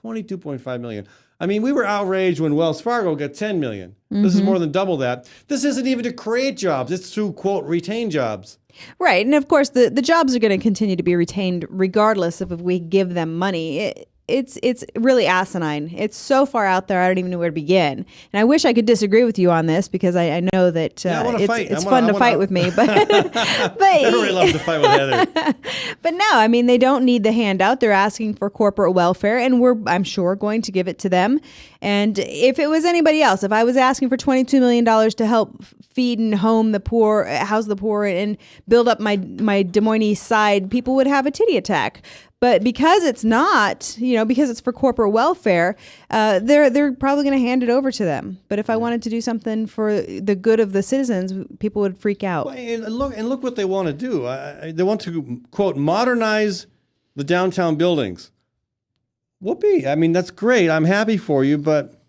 $22.5 million. I mean, we were outraged when Wells Fargo got $10 million. This is more than double that. This isn't even to create jobs. It's to, quote, retain jobs. Right. And of course, the jobs are going to continue to be retained regardless of if we give them money. It's really asinine. It's so far out there, I don't even know where to begin. And I wish I could disagree with you on this because I know that it's fun to fight with me. But everybody loves to fight with Heather. But no, I mean, they don't need the handout. They're asking for corporate welfare, and I'm sure, going to give it to them. And if it was anybody else, if I was asking for $22 million to help feed and house the poor, and build up my Des Moines East Side, people would have a titty attack. But because it's not, because it's for corporate welfare, they're probably going to hand it over to them. But if I wanted to do something for the good of the citizens, people would freak out. Well, and look what they want to do. They want to, quote, modernize the downtown buildings. Whoopee. I mean, that's great. I'm happy for you, but,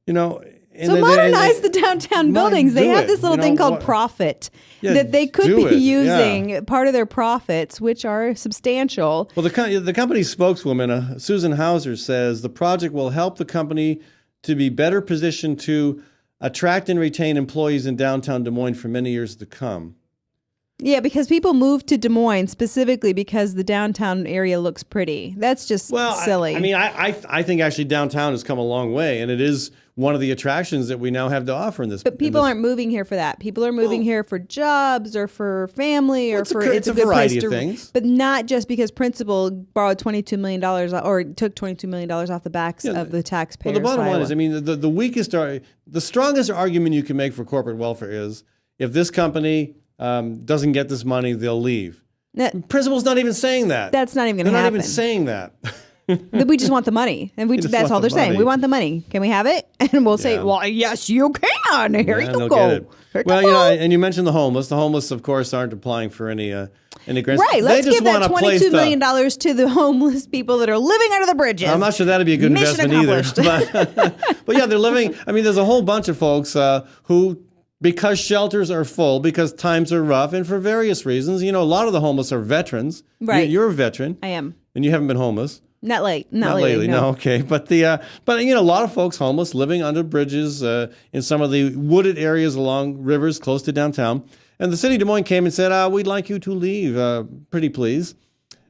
modernize the downtown buildings. They have this little thing called profit that they could be using, part of their profits, which are substantial. Well, the company's spokeswoman, Susan Hauser, says the project will help the company to be better positioned to attract and retain employees in downtown Des Moines for many years to come. Yeah, because people move to Des Moines specifically because the downtown area looks pretty. That's just silly. I think actually downtown has come a long way, and it is one of the attractions that we now have to offer in this. But people aren't moving here for that. People are moving here for jobs or for family or for it's a good variety place of things. But not just because Principal borrowed $22 million or took $22 million off the backs of the taxpayers. Well, the bottom line is, the strongest argument you can make for corporate welfare is if this company doesn't get this money, they'll leave. Principal's not even saying that. That's not even going to happen. They're not even saying that. We just want the money. And that's all they're saying. We want the money. Can we have it? And we'll say, well, yes, you can. Here you go. And you mentioned the homeless. The homeless, of course, aren't applying for any grants. Right. Let's give that $22 million to the homeless people that are living under the bridges. I'm not sure that'd be a good investment either. But yeah, they're living. I mean, there's a whole bunch of folks who, because shelters are full, because times are rough, and for various reasons, a lot of the homeless are veterans. Right. You're a veteran. I am. And you haven't been homeless. Not lately. No, okay. But a lot of folks homeless living under bridges in some of the wooded areas along rivers close to downtown. And the city of Des Moines came and said, we'd like you to leave, pretty please.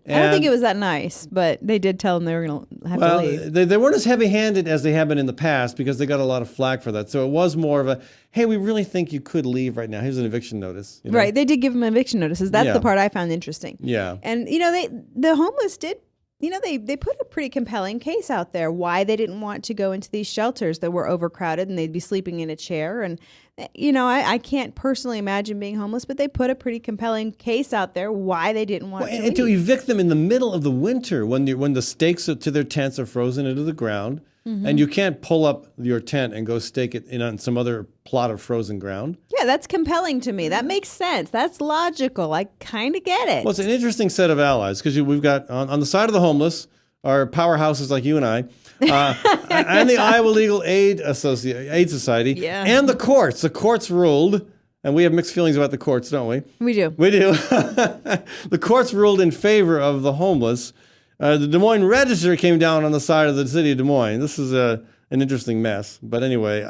I don't think it was that nice, but they did tell them they were going to have to leave. They weren't as heavy-handed as they have been in the past because they got a lot of flack for that. So it was more of a, hey, we really think you could leave right now. Here's an eviction notice. Right. They did give them eviction notices. That's the part I found interesting. Yeah. And, the homeless did, they put a pretty compelling case out there why they didn't want to go into these shelters that were overcrowded and they'd be sleeping in a chair. And, I can't personally imagine being homeless, but they put a pretty compelling case out there why they didn't want to leave. And to evict them in the middle of the winter when the stakes to their tents are frozen into the ground, and you can't pull up your tent and go stake it on some other plot of frozen ground. Yeah, that's compelling to me. That makes sense. That's logical. I kind of get it. Well, it's an interesting set of allies because we've got on the side of the homeless are powerhouses like you and I, and the Iowa Legal Aid Society, and the courts. The courts ruled and we have mixed feelings about the courts, don't we? We do. We do. The courts ruled in favor of the homeless. The Des Moines Register came down on the side of the city of Des Moines. This is an interesting mess. But anyway,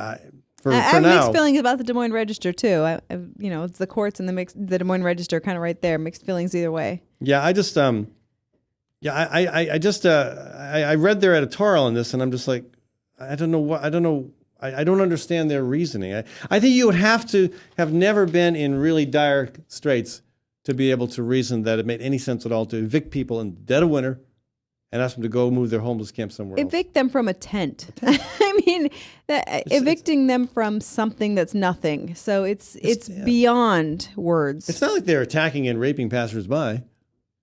for I have now, mixed feelings about the Des Moines Register too. It's the courts and the Des Moines Register kind of right there. Mixed feelings either way. yeah, I just I read their editorial on this, and I'm just like, I don't understand their reasoning. I think you would have to have never been in really dire straits to be able to reason that it made any sense at all to evict people in the dead of winter and ask them to go move their homeless camp somewhere else. Evict them from a tent. I mean, evicting them from something that's nothing. So it's beyond words. It's not like they're attacking and raping passersby.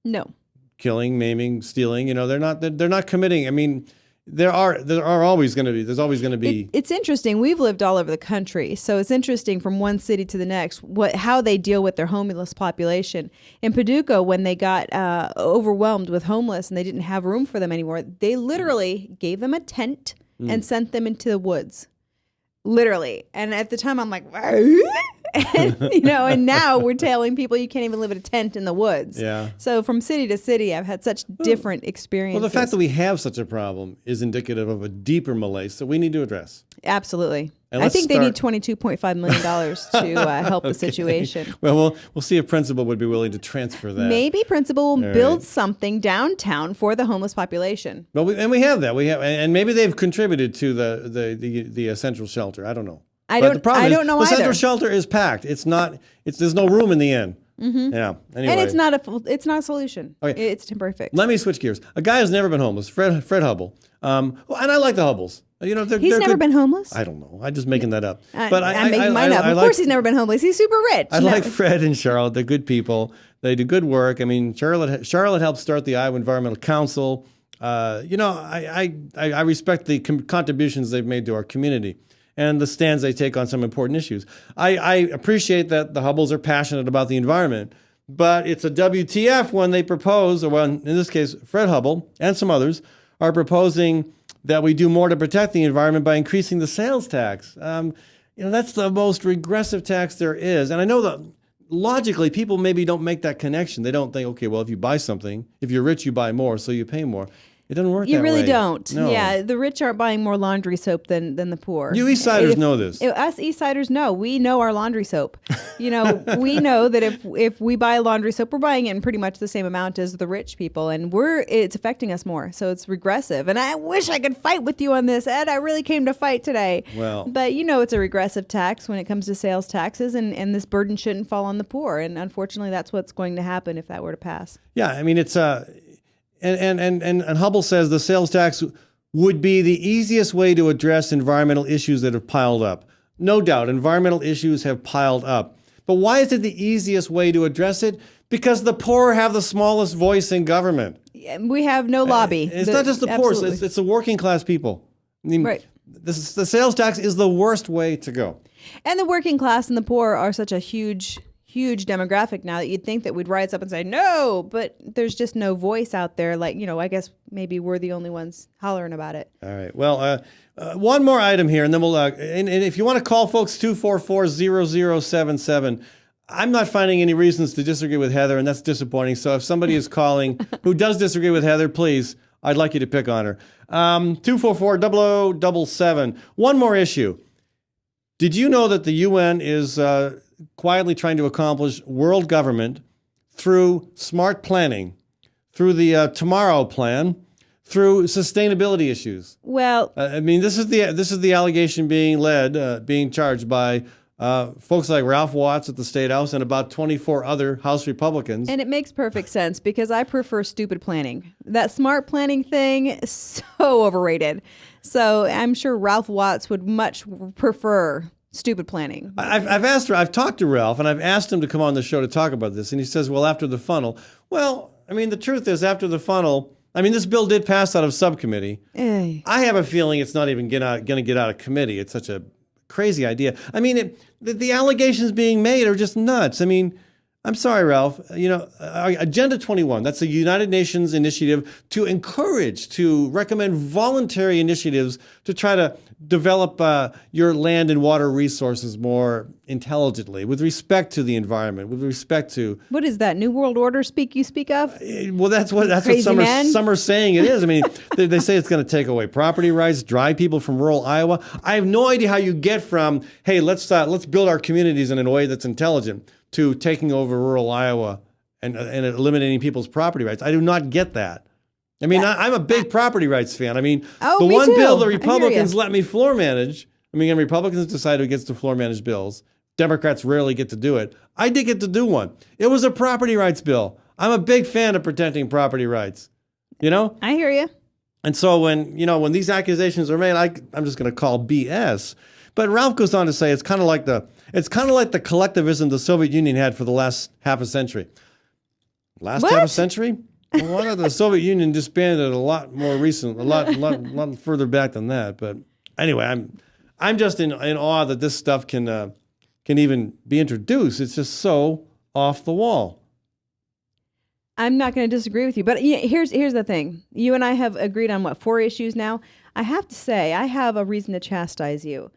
No. Killing, maiming, stealing. They're not committing. I mean, there's always going to be. It's interesting. We've lived all over the country, so it's interesting from one city to the next how they deal with their homeless population. In Paducah, when they got overwhelmed with homeless and they didn't have room for them anymore, they literally gave them a tent and sent them into the woods. Literally. And at the time, I'm like, and now we're telling people you can't even live in a tent in the woods. Yeah. So from city to city, I've had such different experiences. Well, the fact that we have such a problem is indicative of a deeper malaise that we need to address. Absolutely. And I think they need $22.5 million to help the situation. Well, we'll see if Principal would be willing to transfer that. Maybe Principal will All build right. something downtown for the homeless population. Well, we have that. And maybe they've contributed to the central shelter. I don't know. I But the problem I is don't know the either. central shelter is packed. There's no room in the inn. Mm-hmm. Yeah. Anyway. And it's not a solution. Okay. It's a temporary fix. Let me switch gears. A guy who's never been homeless, Fred Hubble. And I like the Hubbles. He's they're never good. been homeless? I don't know. I'm just making that up. But I'm making mine up. Of course he's never been homeless. He's super rich. I like Fred and Charlotte. They're good people. They do good work. I mean, Charlotte helped start the Iowa Environmental Council. I respect the contributions they've made to our community and the stands they take on some important issues. I appreciate that the Hubbles are passionate about the environment, but it's a WTF when they propose, or when, in this case, Fred Hubble and some others are proposing that we do more to protect the environment by increasing the sales tax. That's the most regressive tax there is. And I know that logically people maybe don't make that connection. They don't think, okay, well, if you buy something, if you're rich, you buy more, so you pay more. It doesn't work that way. You really don't. No. Yeah, the rich aren't buying more laundry soap than the poor. You East Siders know this. Us East Siders know. We know our laundry soap. We know that if we buy laundry soap, we're buying it in pretty much the same amount as the rich people, and it's affecting us more. So it's regressive. And I wish I could fight with you on this, Ed. I really came to fight today. Well, but it's a regressive tax when it comes to sales taxes, and this burden shouldn't fall on the poor. And unfortunately, that's what's going to happen if that were to pass. Yeah, I mean, it's And Hubble says the sales tax would be the easiest way to address environmental issues that have piled up. No doubt, environmental issues have piled up. But why is it the easiest way to address it? Because the poor have the smallest voice in government. We have no lobby. It's not just the poor, it's the working class people. I mean, right. The sales tax is the worst way to go. And the working class and the poor are such a huge demographic now that you'd think that we'd rise up and say no, but there's just no voice out there. Like, I guess maybe we're the only ones hollering about it. All right. Well, one more item here, and then we'll. And if you want to call folks, 244-0077. I'm not finding any reasons to disagree with Heather, and that's disappointing. So if somebody is calling who does disagree with Heather, please, I'd like you to pick on her. 244-0077. One more issue. Did you know that the UN is quietly trying to accomplish world government through smart planning, through the Tomorrow Plan, through sustainability issues? Well, I mean, this is the allegation being charged by folks like Ralph Watts at the State House and about 24 other House Republicans. And it makes perfect sense because I prefer stupid planning. That smart planning thing is so overrated. So I'm sure Ralph Watts would much prefer stupid planning. I've talked to Ralph, and I've asked him to come on the show to talk about this, and he says, well, after the funnel. Well, I mean, the truth is, after the funnel, I mean, this bill did pass out of subcommittee. I have a feeling it's not even going to get out of committee. It's such a crazy idea. I mean, the allegations being made are just nuts. I mean, I'm sorry, Ralph. Agenda 21, that's a United Nations initiative to encourage, to recommend voluntary initiatives to try to develop your land and water resources more intelligently with respect to the environment, with respect to... What is that, New World Order you speak of? Well, that's what Summer's saying it is. I mean, they say it's going to take away property rights, drive people from rural Iowa. I have no idea how you get from, hey, let's build our communities in a way that's intelligent, to taking over rural Iowa and eliminating people's property rights. I do not get that. I mean, I'm a big property rights fan. I mean, the one bill the Republicans let me floor manage, and Republicans decide who gets to floor manage bills. Democrats rarely get to do it. I did get to do one. It was a property rights bill. I'm a big fan of protecting property rights. I hear you. And so when these accusations are made, I'm just going to call BS. But Ralph goes on to say it's kind of like the collectivism the Soviet Union had for the last half a century. Half a century? Well, why not? The Soviet Union disbanded a lot more recent, a lot further back than that. But anyway, I'm just in awe that this stuff can even be introduced. It's just so off the wall. I'm not going to disagree with you, but here's the thing. You and I have agreed on 4 issues now. I have to say, I have a reason to chastise you.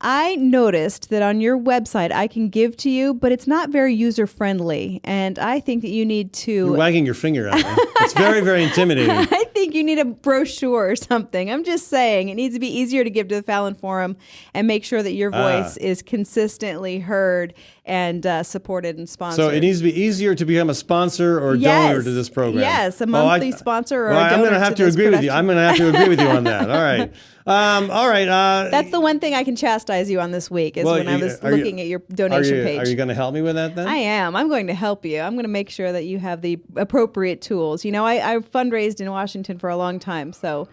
I noticed that on your website I can give to you, but it's not very user-friendly, and I think that you need to... You're wagging your finger at me. It's very, very intimidating. I think you need a brochure or something. I'm just saying it needs to be easier to give to the Fallon Forum and make sure that your voice is consistently heard and supported and sponsored. So it needs to be easier to become a sponsor or donor to this program. Yes, a monthly sponsor or a donor. I'm going to have to agree with you. I'm going to have to agree with you on that. All right. All right. That's the one thing I can chastise you on this week is when I was looking at your donation page. Are you going to help me with that then? I am. I'm going to help you. I'm going to make sure that you have the appropriate tools. I fundraised in Washington for a long time, so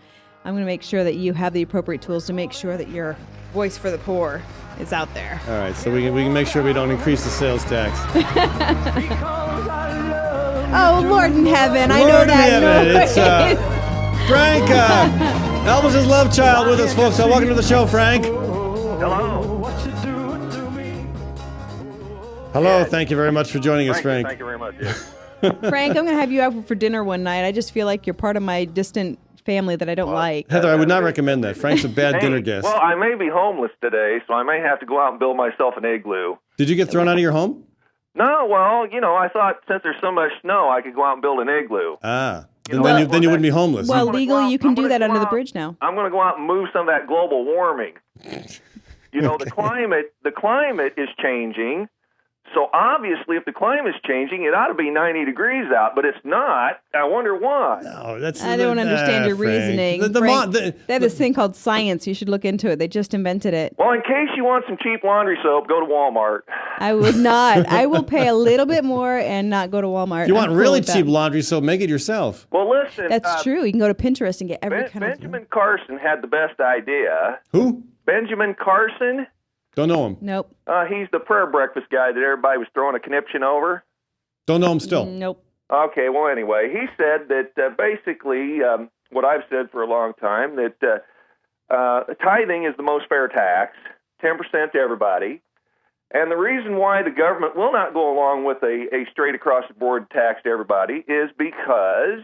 I'm going to make sure that you have the appropriate tools to make sure that your voice for the poor is out there. All right. So we can make sure we don't increase the sales tax. Oh, Lord in heaven. I know that. It's Frank, Elvis's love child with us, folks. So welcome to the show, Frank. Hello. Hello. Thank you very much for joining us, Frank. Thank you very much. Yeah. Frank, I'm going to have you out for dinner one night. I just feel like you're part of my distant family that I don't like. Heather, I would not recommend that. Frank's a bad dinner guest. Well, I may be homeless today, so I may have to go out and build myself an igloo. Did you get thrown out of your home? No, well, I thought since there's so much snow, I could go out and build an igloo. Then you wouldn't be homeless. Well, legally, you can do that under the bridge now. I'm going to go out and move some of that global warming. The climate is changing. So obviously, if the climate is changing, it ought to be 90 degrees out, but it's not. I wonder why. No, that's I don't understand your reasoning. Frank, they have this thing called science. You should look into it. They just invented it. Well, in case you want some cheap laundry soap, go to Walmart. I would not. I will pay a little bit more and not go to Walmart. If you want really cheap laundry soap, make it yourself. Well, listen. That's true. You can go to Pinterest and get every kind of... Benjamin Carson had the best idea. Who? Benjamin Carson. Don't know him. Nope. He's the prayer breakfast guy that everybody was throwing a conniption over. Don't know him still. Nope. Okay, well, anyway, he said that basically what I've said for a long time, that tithing is the most fair tax, 10% to everybody. And the reason why the government will not go along with a straight across-the-board tax to everybody is because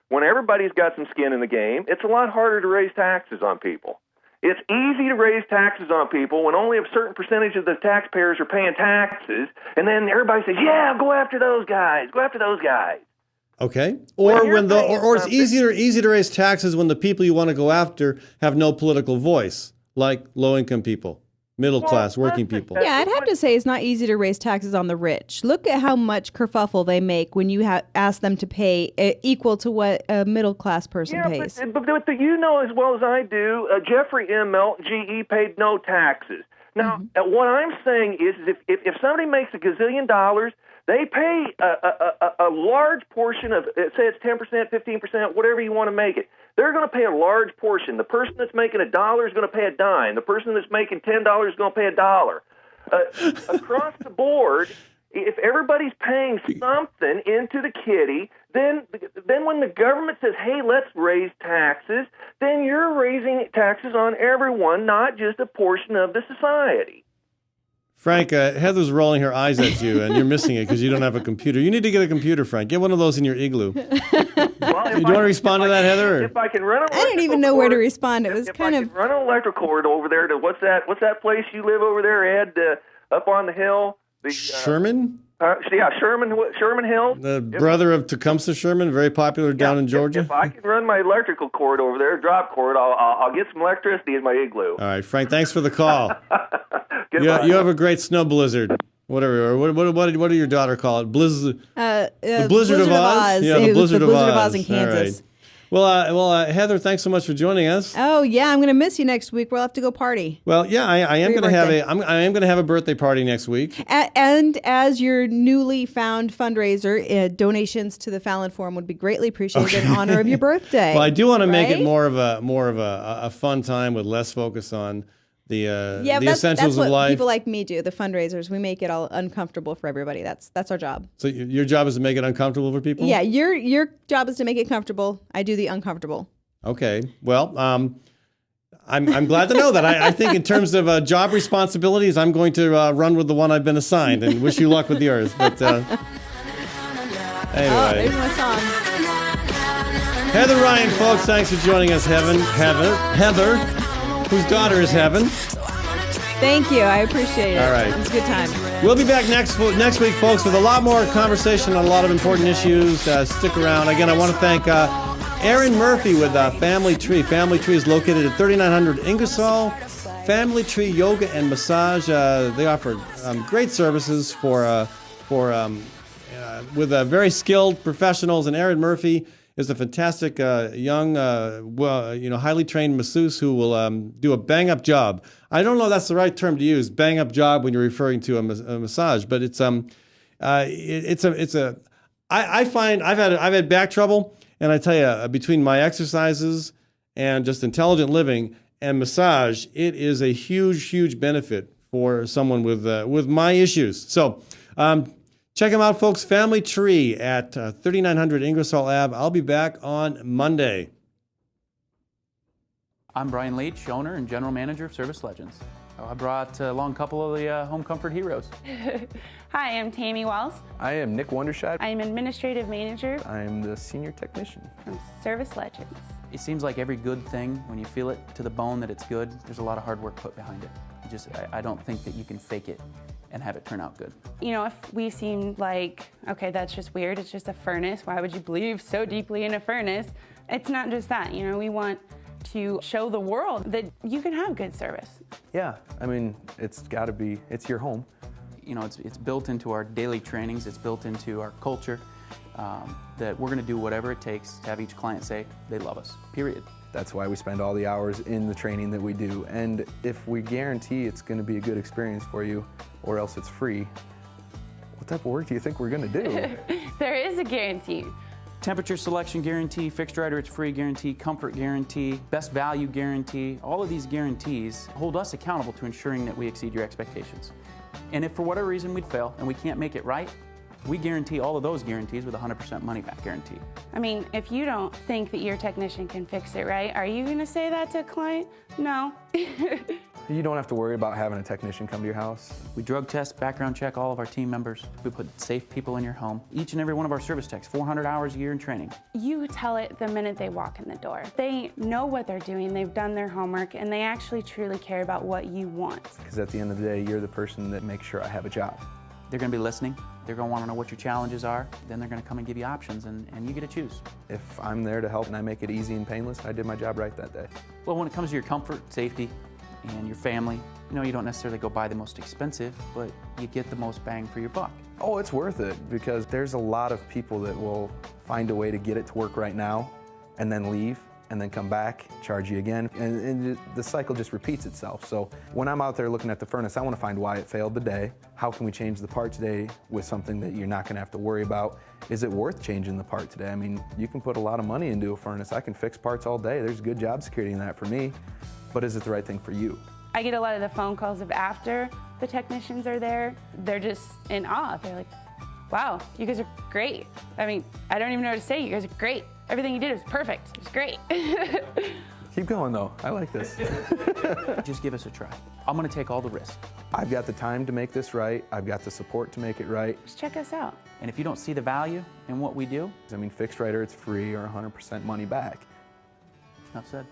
when everybody's got some skin in the game, it's a lot harder to raise taxes on people. It's easy to raise taxes on people when only a certain percentage of the taxpayers are paying taxes, and then everybody says, yeah, go after those guys, go after those guys. Okay. Or it's easy to raise taxes when the people you want to go after have no political voice, like low-income people. Middle class, working people. Yeah, I'd have to say it's not easy to raise taxes on the rich. Look at how much kerfuffle they make when you ask them to pay equal to what a middle class person pays. But you know as well as I do, Jeffrey M. Melton, GE, paid no taxes. Now, what I'm saying is if somebody makes $1 gazillion, they pay a large portion of, say it's 10%, 15%, whatever you want to make it. They're going to pay a large portion. The person that's making $1 is going to pay a dime. The person that's making $10 is going to pay $1. Across the board, if everybody's paying something into the kitty, then when the government says, hey, let's raise taxes, then you're raising taxes on everyone, not just a portion of the society. Frank, Heather's rolling her eyes at you, and you're missing it because you don't have a computer. You need to get a computer, Frank. Get one of those in your igloo. Do you want to respond to that, Heather? If I can run I didn't even know where to respond. It was kind of run an electrical cord over there to what's that place you live over there, Ed? Up on the hill. Sherman? Sherman Hill. The brother of Tecumseh Sherman, very popular down in Georgia. If I can run my electrical cord over there, drop cord, I'll get some electricity in my igloo. All right, Frank, thanks for the call. You have a great snow blizzard. Whatever. What did your daughter call it? The Blizzard of Oz? Yeah, the Blizzard of Oz in Kansas. All right. Well, Heather, thanks so much for joining us. Oh yeah, I'm going to miss you next week. We'll have to go party. Well, yeah, I am going to have I am going to have a birthday party next week. And as your newly found fundraiser, donations to the Fallon Forum would be greatly appreciated in honor of your birthday. Well, I do want to make it more of a fun time with less focus on the essentials that's of life. People like me do, the fundraisers. We make it all uncomfortable for everybody. That's our job. So your job is to make it uncomfortable for people? Yeah, your job is to make it comfortable. I do the uncomfortable. Okay. Well, I'm glad to know that. I think in terms of job responsibilities, I'm going to run with the one I've been assigned, and wish you luck with yours. But anyway. Oh, there's my song. Heather Ryan, folks, thanks for joining us. Heather, whose daughter is Heaven. Thank you. I appreciate it. All right. It was a good time. We'll be back next week, folks, with a lot more conversation on a lot of important issues. Stick around. Again, I want to thank Aaron Murphy with Family Tree. Family Tree is located at 3900 Ingersoll. Family Tree Yoga and Massage. They offer great services with very skilled professionals. And Aaron Murphy is a fantastic young, highly trained masseuse who will do a bang-up job. I don't know if that's the right term to use, bang-up job, when you're referring to a massage, but I find I've had back trouble, and I tell you, between my exercises and just intelligent living and massage, it is a huge benefit for someone with my issues. So. Check them out, folks. Family Tree at 3900 Ingersoll Ave. I'll be back on Monday. I'm Brian Leach, owner and general manager of Service Legends. I brought along a couple of the home comfort heroes. Hi, I'm Tammy Wells. I am Nick Wondershide. I am administrative manager. I am the senior technician from Service Legends. It seems like every good thing, when you feel it to the bone that it's good, there's a lot of hard work put behind it. I don't think that you can fake it and have it turn out good. You know, if we seem like, okay, that's just weird, it's just a furnace, why would you believe so deeply in a furnace? It's not just that, you know, we want to show the world that you can have good service. Yeah, I mean, it's your home. You know, it's built into our daily trainings, it's built into our culture, that we're gonna do whatever it takes to have each client say they love us, period. That's why we spend all the hours in the training that we do. And if we guarantee it's going to be a good experience for you, or else it's free, what type of work do you think we're going to do? There is a guarantee. Temperature selection guarantee, fixed right or it's free guarantee, comfort guarantee, best value guarantee. All of these guarantees hold us accountable to ensuring that we exceed your expectations. And if for whatever reason we'd fail and we can't make it right, we guarantee all of those guarantees with a 100% money-back guarantee. I mean, if you don't think that your technician can fix it right, are you going to say that to a client? No. You don't have to worry about having a technician come to your house. We drug test, background check all of our team members. We put safe people in your home. Each and every one of our service techs, 400 hours a year in training. You tell it the minute they walk in the door. They know what they're doing, they've done their homework, and they actually truly care about what you want. Because at the end of the day, you're the person that makes sure I have a job. They're going to be listening. They're going to want to know what your challenges are. Then they're going to come and give you options, and you get to choose. If I'm there to help and I make it easy and painless, I did my job right that day. Well, when it comes to your comfort, safety, and your family, you know, you don't necessarily go buy the most expensive, but you get the most bang for your buck. Oh, it's worth it, because there's a lot of people that will find a way to get it to work right now and then leave, and then come back, charge you again, and the cycle just repeats itself. So when I'm out there looking at the furnace, I want to find why it failed today. How can we change the part today with something that you're not going to have to worry about? Is it worth changing the part today? I mean, you can put a lot of money into a furnace. I can fix parts all day. There's good job security in that for me, but is it the right thing for you? I get a lot of the phone calls of after the technicians are there. They're just in awe. They're like, wow, you guys are great. I mean, I don't even know what to say. You guys are great. Everything you did was perfect. It was great. Keep going though. I like this. Just give us a try. I'm going to take all the risk. I've got the time to make this right. I've got the support to make it right. Just check us out. And if you don't see the value in what we do, I mean, fixed right or it's free or 100% money back. enough said.